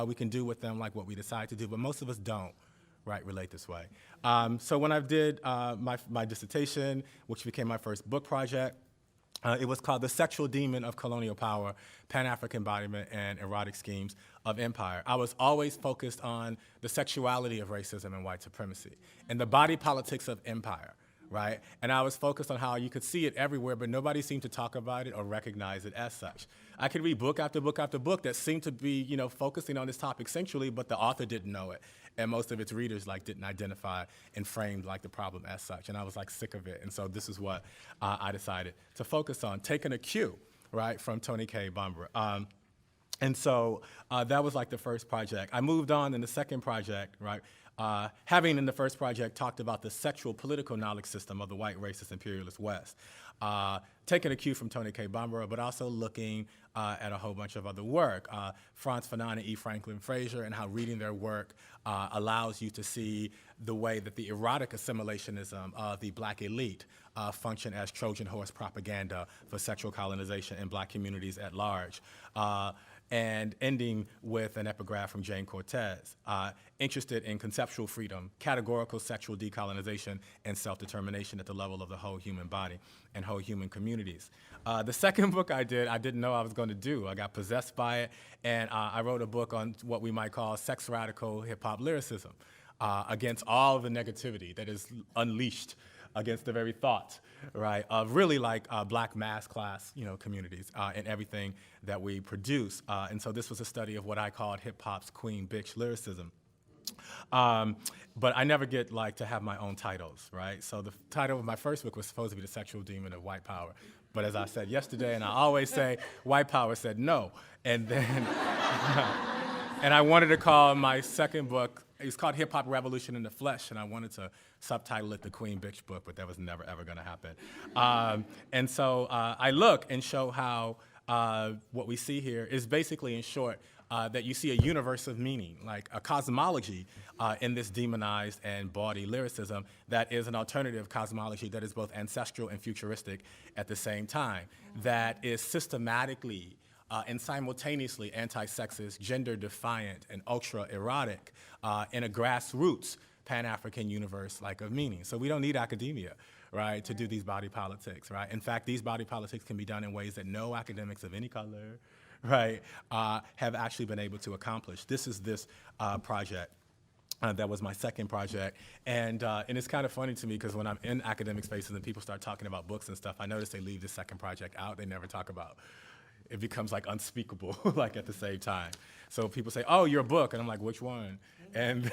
we can do with them like what we decide to do, but most of us don't, right, relate this way. So when I did my dissertation, which became my first book project, it was called The Sexual Demon of Colonial Power, Pan-African Embodiment and Erotic Schemes of Empire. I was always focused on the sexuality of racism and white supremacy and the body politics of empire. Right? And I was focused on how you could see it everywhere, but nobody seemed to talk about it or recognize it as such. I could read book after book after book that seemed to be, focusing on this topic centrally, but the author didn't know it. And most of its readers didn't identify and framed the problem as such. And I was sick of it. And so this is what I decided to focus on, taking a cue, right, from Toni Cade Bambara. And so that was the first project. I moved on in the second project, right? Having in the first project talked about the sexual political knowledge system of the white racist imperialist West, taking a cue from Toni Cade Bambara, but also looking at a whole bunch of other work, Frantz Fanon and E. Franklin Frazier, and how reading their work allows you to see the way that the erotic assimilationism of the Black elite function as Trojan horse propaganda for sexual colonization in Black communities at large. And ending with an epigraph from Jane Cortez, interested in conceptualizing conceptual freedom, categorical sexual decolonization, and self-determination at the level of the whole human body and whole human communities. The second book I didn't know I was going to do. I got possessed by it, and I wrote a book on what we might call sex radical hip-hop lyricism against all of the negativity that is unleashed against the very thought, right, of really like black mass class, communities and everything that we produce. And so this was a study of what I called hip-hop's queen bitch lyricism. But I never get to have my own titles, right? So the title of my first book was supposed to be The Sexual Demon of White Power. But as I said yesterday, and I always say, white power said no. And then, and I wanted to call my second book, it's called Hip Hop Revolution in the Flesh, and I wanted to subtitle it The Queen Bitch Book, but that was never, ever gonna happen. And so I look and show how what we see here is basically, in short, that you see a universe of meaning, like a cosmology in this demonized and bawdy lyricism that is an alternative cosmology that is both ancestral and futuristic at the same time, that is systematically and simultaneously anti-sexist, gender-defiant, and ultra-erotic in a grassroots Pan-African universe of meaning. So we don't need academia, right, to do these body politics, right? In fact, these body politics can be done in ways that no academics of any color, right, have actually been able to accomplish. This is this project. That was my second project. And it's kind of funny to me because when I'm in academic spaces and people start talking about books and stuff, I notice they leave the second project out. They never talk about. It becomes unspeakable at the same time. So people say, oh, your book. And I'm like, which one? And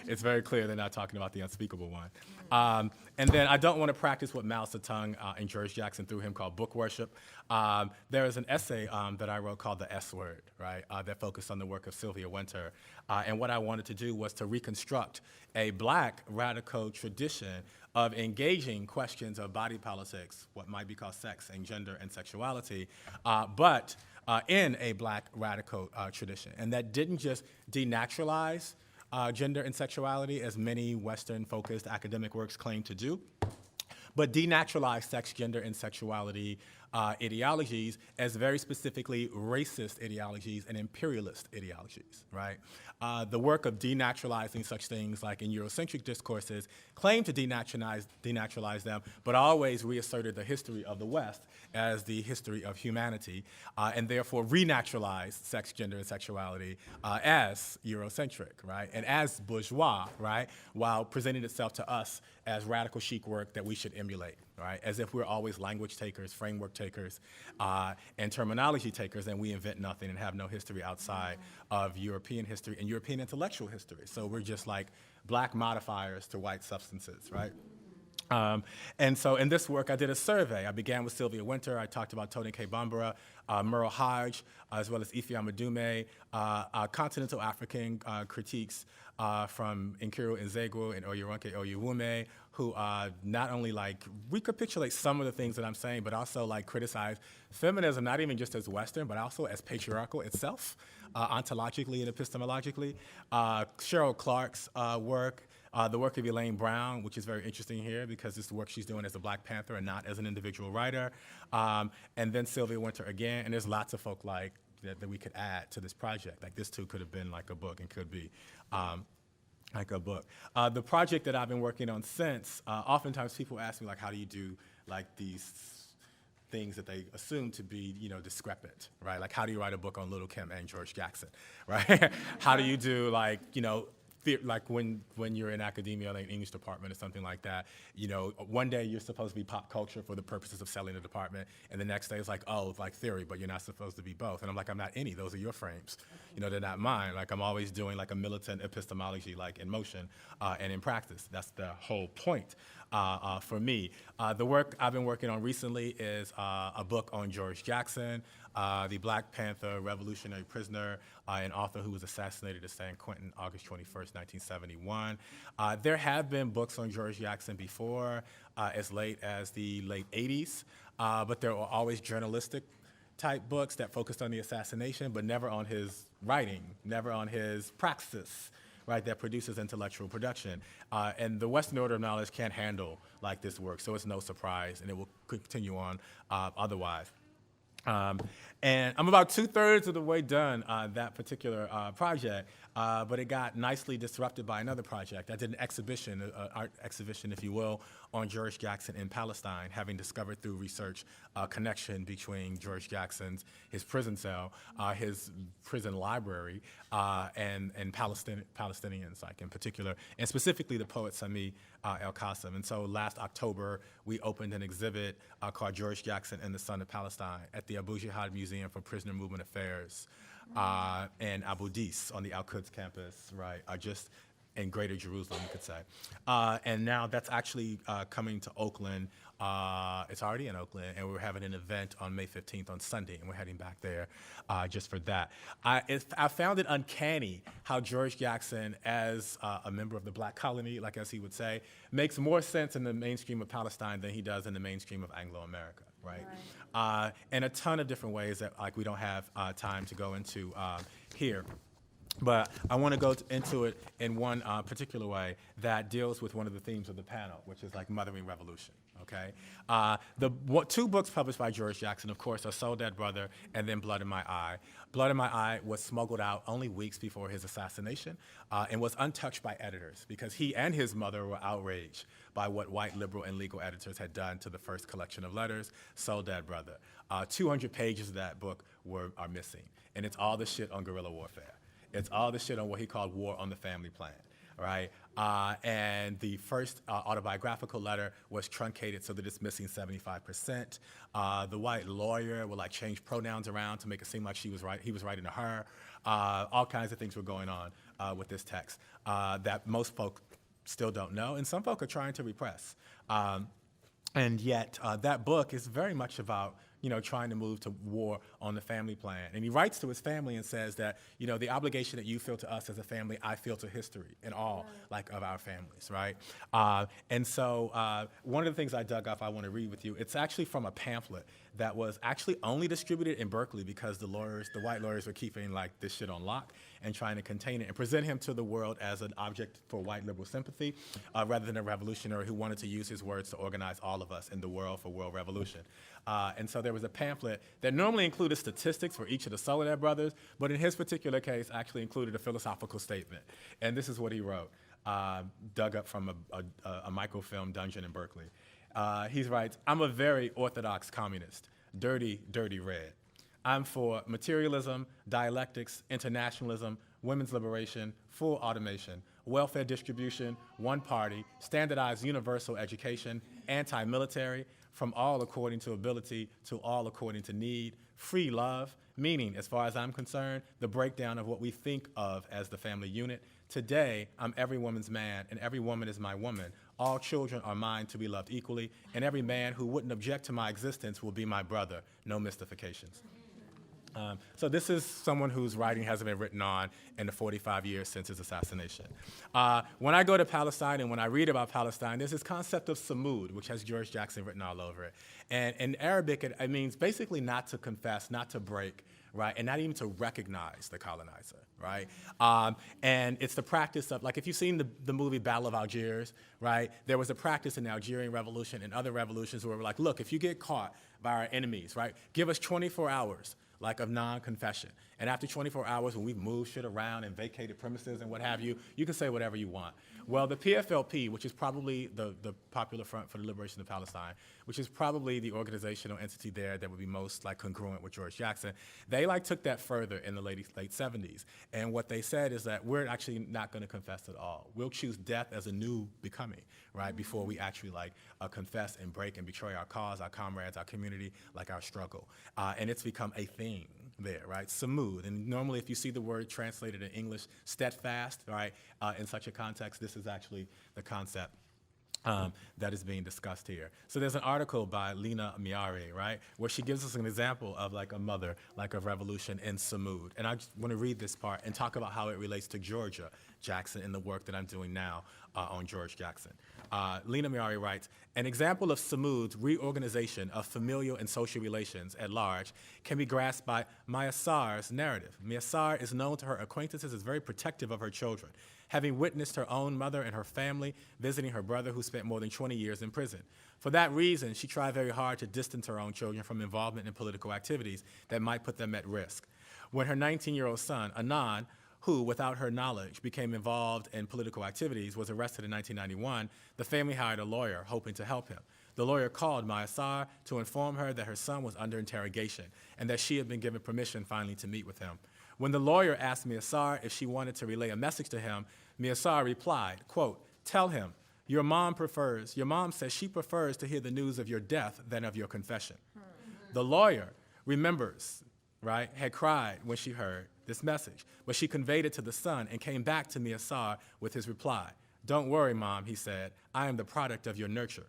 it's very clear they're not talking about the unspeakable one. And then I don't want to practice what Mao Zedong and George Jackson threw him called book worship. There is an essay that I wrote called The S Word, right, that focused on the work of Sylvia Wynter. And what I wanted to do was to reconstruct a black radical tradition of engaging questions of body politics, what might be called sex and gender and sexuality, but in a black radical tradition. And that didn't just denaturalize gender and sexuality, as many Western-focused academic works claim to do, but denaturalize sex, gender, and sexuality ideologies as very specifically racist ideologies and imperialist ideologies, right? The work of denaturalizing such things like in Eurocentric discourses claim to denaturalize them, but always reasserted the history of the West as the history of humanity, and therefore renaturalized sex, gender, and sexuality as Eurocentric, right? And as bourgeois, right? While presenting itself to us as radical chic work that we should emulate, right? As if we're always language takers, framework takers, and terminology takers, and we invent nothing and have no history outside of European history and European intellectual history. So we're just like black modifiers to white substances, right? And so in this work, I did a survey. I began with Sylvia Wynter. I talked about Tony K. Bambara, Merle Hodge, as well as Ifeoma Dume, continental African critiques from Nkiru Nzegwu and Oyewunke Oyewume, who not only recapitulate some of the things that I'm saying, but also criticize feminism, not even just as Western, but also as patriarchal itself, ontologically and epistemologically. Cheryl Clark's work, the work of Elaine Brown, which is very interesting here because it's the work she's doing as a Black Panther and not as an individual writer. And then Sylvia Wynter again, and there's lots of folk that we could add to this project. This too could have been a book and could be a book. The project that I've been working on since, oftentimes people ask me how do you do these things that they assume to be, discrepant, right? How do you write a book on Little Kim and George Jackson, right? How do you do when you're in academia, like English department or something like that, one day you're supposed to be pop culture for the purposes of selling the department, and the next day it's theory, but you're not supposed to be both. And I'm not any, those are your frames. They're not mine. I'm always doing a militant epistemology, in motion and in practice. That's the whole point for me. The work I've been working on recently is a book on George Jackson, the Black Panther revolutionary prisoner, an author who was assassinated at San Quentin August 21st, 1971. There have been books on George Jackson before, as late as the late 80s, but there were always journalistic type books that focused on the assassination, but never on his writing, never on his praxis, right, that produces intellectual production. And the Western order of knowledge can't handle this work, so it's no surprise, and it will continue on otherwise. And I'm about 2/3 of the way done that particular project. but it got nicely disrupted by another project. I did an exhibition, an art exhibition, if you will, on George Jackson in Palestine, having discovered through research a connection between George Jackson's, his prison cell, his prison library, and Palestinians, like in particular, and specifically the poet Sami El-Qassem. And so last October, we opened an exhibit called George Jackson and the Son of Palestine at the Abu Jihad Museum for Prisoner Movement Affairs in Abu Dis on the Al-Quds campus, right, just in Greater Jerusalem, you could say. And now that's actually coming to Oakland. It's already in Oakland, and we're having an event on May 15th on Sunday, and we're heading back there just for that. I found it uncanny how George Jackson, as a member of the black colony, like as he would say, makes more sense in the mainstream of Palestine than he does in the mainstream of Anglo-America, right? In a ton of different ways that like we don't have time to go into here. But I want to go into it in one particular way that deals with one of the themes of the panel, which is like mothering revolution, okay? Two books published by George Jackson, of course, are Soul Dead Brother and then Blood in My Eye. Blood in My Eye was smuggled out only weeks before his assassination and was untouched by editors because he and his mother were outraged by what white liberal and legal editors had done to the first collection of letters, Soul Dead Brother. 200 pages of that book are missing, and it's all the shit on guerrilla warfare. It's all the shit on what he called war on the family plan, right? And the first autobiographical letter was truncated so that it's missing 75%. The white lawyer would like change pronouns around to make it seem like he was writing to her. All kinds of things were going on with this text that most folk still don't know, and some folk are trying to repress. And yet, that book is very much about, trying to move to war on the family plan. And he writes to his family and says that, the obligation that you feel to us as a family, I feel to history and all, of our families, right? And so one of the things I dug up I want to read with you, it's actually from a pamphlet that was actually only distributed in Berkeley because the white lawyers were keeping, this shit on lock and trying to contain it and present him to the world as an object for white liberal sympathy rather than a revolutionary who wanted to use his words to organize all of us in the world for world revolution. And so there was a pamphlet that normally included statistics for each of the Soledad brothers, but in his particular case actually included a philosophical statement. And this is what he wrote, dug up from a microfilm dungeon in Berkeley. He writes, I'm a very orthodox communist, dirty, dirty red. I'm for materialism, dialectics, internationalism, women's liberation, full automation, welfare distribution, one party, standardized universal education, anti-military, from all according to ability to all according to need, free love, meaning, as far as I'm concerned, the breakdown of what we think of as the family unit. Today, I'm every woman's man, and every woman is my woman. All children are mine to be loved equally, and every man who wouldn't object to my existence will be my brother. No mystifications. So this is someone whose writing hasn't been written on in the 45 years since his assassination. When I go to Palestine and when I read about Palestine, there's this concept of samud, which has George Jackson written all over it. And in Arabic, it means basically not to confess, not to break, right, and not even to recognize the colonizer, right? And it's the practice of, if you've seen the movie Battle of Algiers, right, there was a practice in the Algerian Revolution and other revolutions where we're like, look, if you get caught by our enemies, right, give us 24 hours of non-confession. And after 24 hours, when we've moved shit around and vacated premises and what have you, you can say whatever you want. Well, the PFLP, which is probably the Popular Front for the Liberation of Palestine, which is probably the organizational entity there that would be most congruent with George Jackson, they took that further in the late 70s. And what they said is that we're actually not going to confess at all. We'll choose death as a new becoming, right, before we actually confess and break and betray our cause, our comrades, our community, our struggle. And it's become a thing there, right? Samud. And normally if you see the word translated in English, steadfast, right, in such a context, this is actually the concept that is being discussed here. So there's an article by Lina Miari, right, where she gives us an example of a mother, a revolution in Samud. And I just want to read this part and talk about how it relates to Georgia Jackson in the work that I'm doing now on George Jackson. Lina Miari writes, an example of Samud's reorganization of familial and social relations at large can be grasped by Maya Sarr's narrative. Maya Sarr is known to her acquaintances as very protective of her children, having witnessed her own mother and her family visiting her brother who spent more than 20 years in prison. For that reason, she tried very hard to distance her own children from involvement in political activities that might put them at risk. When her 19-year-old son, Anand, who, without her knowledge, became involved in political activities, was arrested in 1991, the family hired a lawyer hoping to help him. The lawyer called Mayasar to inform her that her son was under interrogation and that she had been given permission finally to meet with him. When the lawyer asked Mayasar if she wanted to relay a message to him, Mayasar replied, quote, "Tell him, your mom says she prefers to hear the news of your death than of your confession." The lawyer remembers, right, had cried when she heard this message, but she conveyed it to the son and came back to Mayasar with his reply. "Don't worry, Mom," he said, "I am the product of your nurture."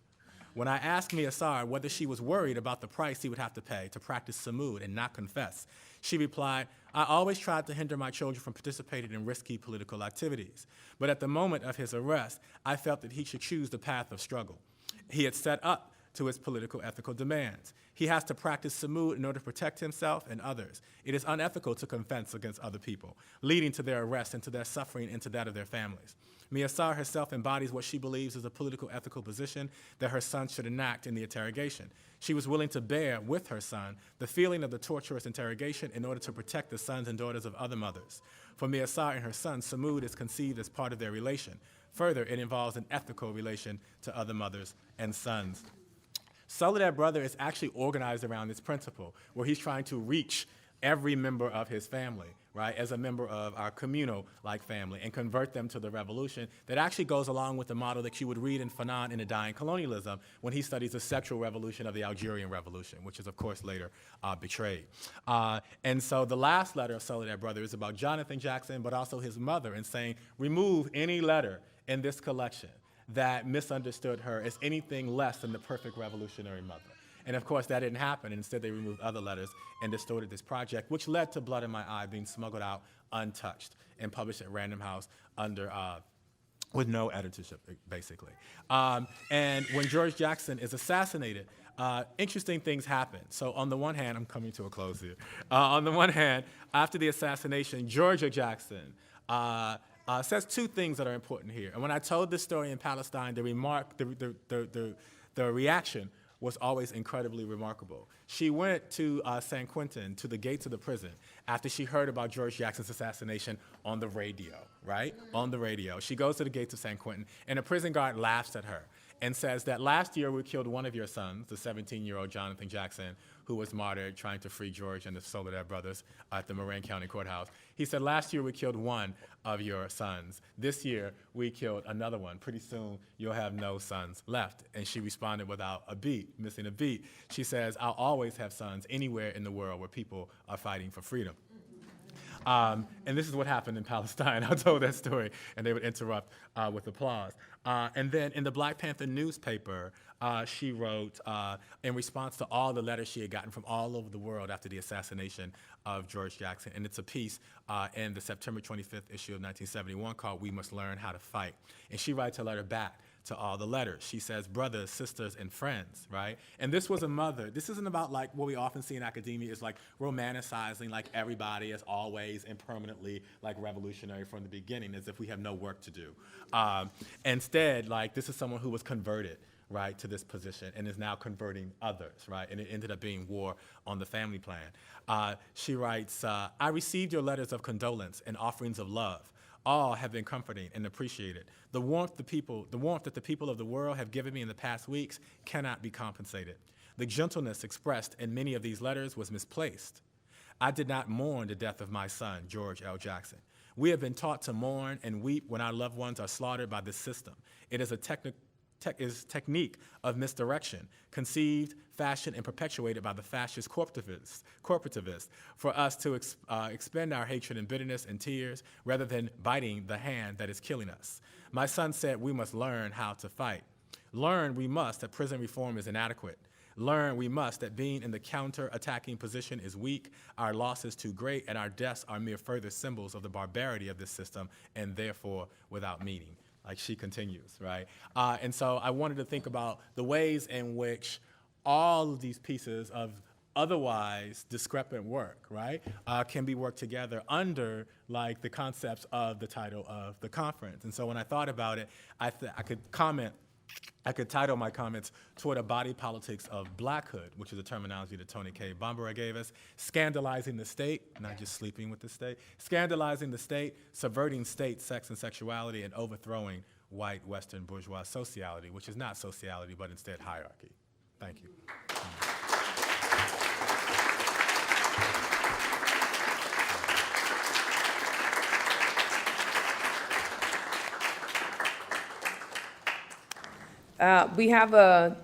When I asked Mayasar whether she was worried about the price he would have to pay to practice samud and not confess, she replied, "I always tried to hinder my children from participating in risky political activities. But at the moment of his arrest, I felt that he should choose the path of struggle. He had set up to his political ethical demands. He has to practice samud in order to protect himself and others. It is unethical to confess against other people, leading to their arrest and to their suffering and to that of their families." Mayasar herself embodies what she believes is a political ethical position that her son should enact in the interrogation. She was willing to bear with her son the feeling of the torturous interrogation in order to protect the sons and daughters of other mothers. For Mayasar and her son, samud is conceived as part of their relation. Further, it involves an ethical relation to other mothers and sons. Soledad Brother is actually organized around this principle, where he's trying to reach every member of his family, right, as a member of our communal-like family, and convert them to the revolution that actually goes along with the model that you would read in Fanon in A Dying Colonialism when he studies the sexual revolution of the Algerian Revolution, which is, of course, later betrayed. And so the last letter of Soledad Brother is about Jonathan Jackson, but also his mother, and saying, remove any letter in this collection that misunderstood her as anything less than the perfect revolutionary mother. And of course, that didn't happen. Instead, they removed other letters and distorted this project, which led to Blood in My Eye being smuggled out untouched and published at Random House under with no editorship, basically. And when George Jackson is assassinated, interesting things happen. So on the one hand, I'm coming to a close here. On the one hand, after the assassination, Georgia Jackson says two things that are important here. And when I told this story in Palestine, the reaction was always incredibly remarkable. She went to San Quentin, to the gates of the prison, after she heard about George Jackson's assassination on the radio, right? On the radio. She goes to the gates of San Quentin, and a prison guard laughs at her and says that last year we killed one of your sons, the 17-year-old Jonathan Jackson, who was martyred trying to free George and the Soledad brothers at the Marin County Courthouse. He said, last year we killed one of your sons. This year we killed another one. Pretty soon you'll have no sons left. And she responded without a beat, missing a beat. She says, I'll always have sons anywhere in the world where people are fighting for freedom. And this is what happened in Palestine. I told that story, and they would interrupt with applause. And then in the Black Panther newspaper, she wrote, in response to all the letters she had gotten from all over the world after the assassination of George Jackson, and it's a piece in the September 25th issue of 1971 called We Must Learn How to Fight. And she writes a letter back to all the letters. She says, brothers, sisters, and friends, right? And this was a mother. This isn't about like what we often see in academia is like romanticizing like everybody as always and permanently like revolutionary from the beginning as if we have no work to do. Instead, like this is someone who was converted, right, to this position and is now converting others, right? And it ended up being war on the family plan. She writes, I received your letters of condolence and offerings of love. All have been comforting and appreciated. The warmth that the people of the world have given me in the past weeks cannot be compensated. The gentleness expressed in many of these letters was misplaced. I did not mourn the death of my son, George L. Jackson. We have been taught to mourn and weep when our loved ones are slaughtered by this system. It is a technique of misdirection, conceived, fashioned, and perpetuated by the fascist corporativists for us to expend our hatred and bitterness and tears rather than biting the hand that is killing us. My son said we must learn how to fight. Learn we must that prison reform is inadequate. Learn we must that being in the counter-attacking position is weak, our loss is too great, and our deaths are mere further symbols of the barbarity of this system and therefore without meaning. Like she continues, right? And so I wanted to think about the ways in which all of these pieces of otherwise discrepant work, right, can be worked together under like the concepts of the title of the conference. And so when I thought about it, I could comment I could title my comments Toward a Body Politics of Blackhood, which is a terminology that Tony K. Bambara gave us, scandalizing the state, not just sleeping with the state, scandalizing the state, subverting state, sex, and sexuality, and overthrowing white Western bourgeois sociality, which is not sociality, but instead hierarchy. Thank you. We have a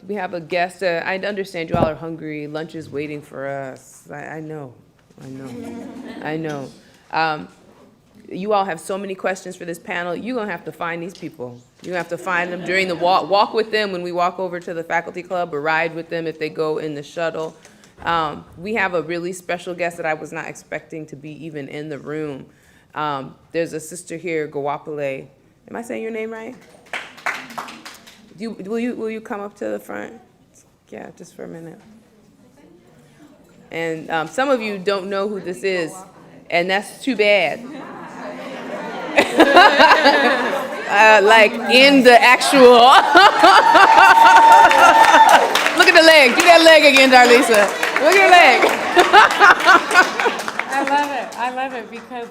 guest. I understand you all are hungry. Lunch is waiting for us. I know. You all have so many questions for this panel. You're gonna have to find these people. You're gonna have to find them during the walk with them when we walk over to the faculty club, or ride with them if they go in the shuttle. We have a really special guest that I was not expecting to be even in the room. There's a sister here, Gawapale. Am I saying your name right? Will you come up to the front? Yeah, just for a minute. And some of you don't know who this is, and that's too bad. Like in the actual. Look at the leg. Do that leg again, Darlisa. Look at your leg. I love it because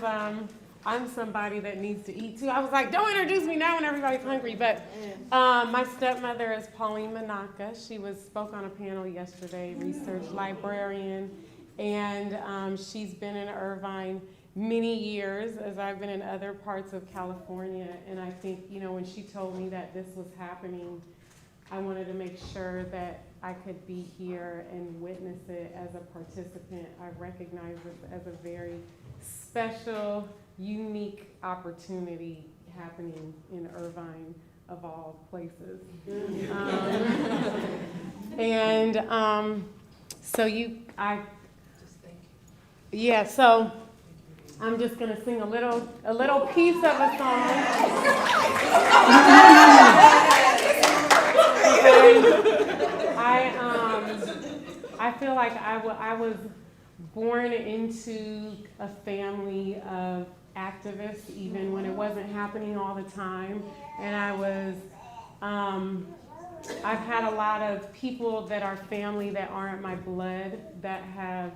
I'm somebody that needs to eat too. I was like, don't introduce me now when everybody's hungry. But my stepmother is Pauline Manaka. She spoke on a panel yesterday, research librarian, and she's been in Irvine many years, as I've been in other parts of California. And I think, when she told me that this was happening, I wanted to make sure that I could be here and witness it as a participant. I recognize this as a very special, unique opportunity happening in Irvine, of all places. So I'm just gonna sing a little piece of a song. I feel like I was born into a family of activists, even when it wasn't happening all the time. And I've had a lot of people that are family that aren't my blood that have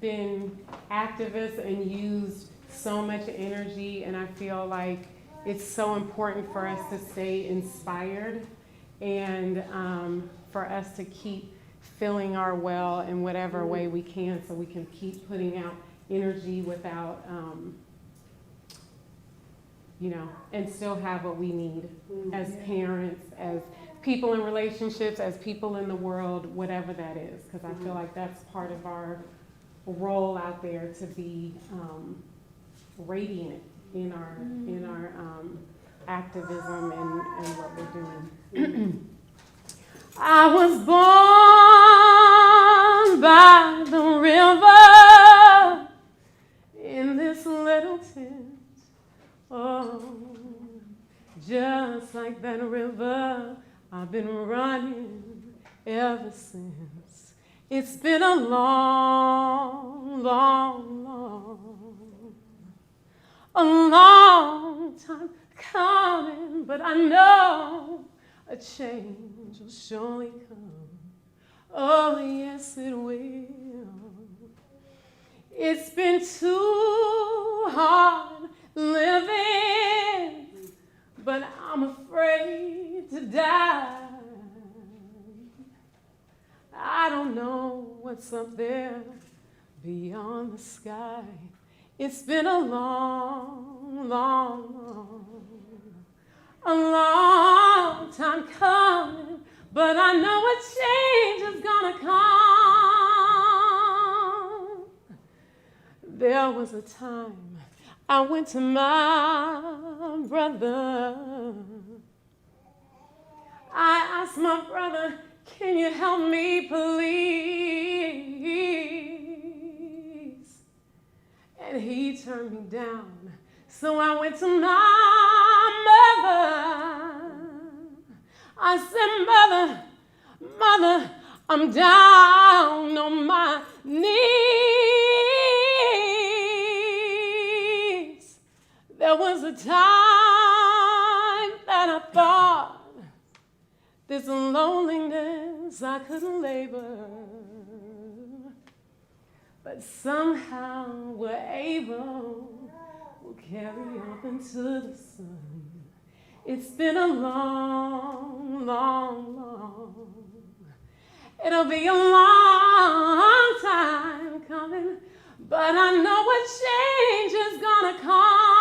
been activists and used so much energy, and I feel like it's so important for us to stay inspired and for us to keep filling our well in whatever way we can, so we can keep putting out energy without, and still have what we need as parents, as people in relationships, as people in the world, whatever that is, because I feel like that's part of our role out there, to be radiant in our activism and what we're doing. I was born by the river in this little tent. Oh, just like that river, I've been running ever since. It's been a long, long, long time coming, but I know a change will surely come. Oh, yes, it will. It's been too hard living, but I'm afraid to die. I don't know what's up there beyond the sky. It's been a long, a long time coming, but I know a change is gonna come. There was a time I went to my brother. I asked my brother, can you help me, please? And he turned me down. So I went to my mother. I said, Mother, I'm down on my knees. There was a time that I thought this loneliness I couldn't labor, but somehow we're able to carry up into the sun. It's been a long, long, long, it'll be a long time coming, but I know a change is gonna come.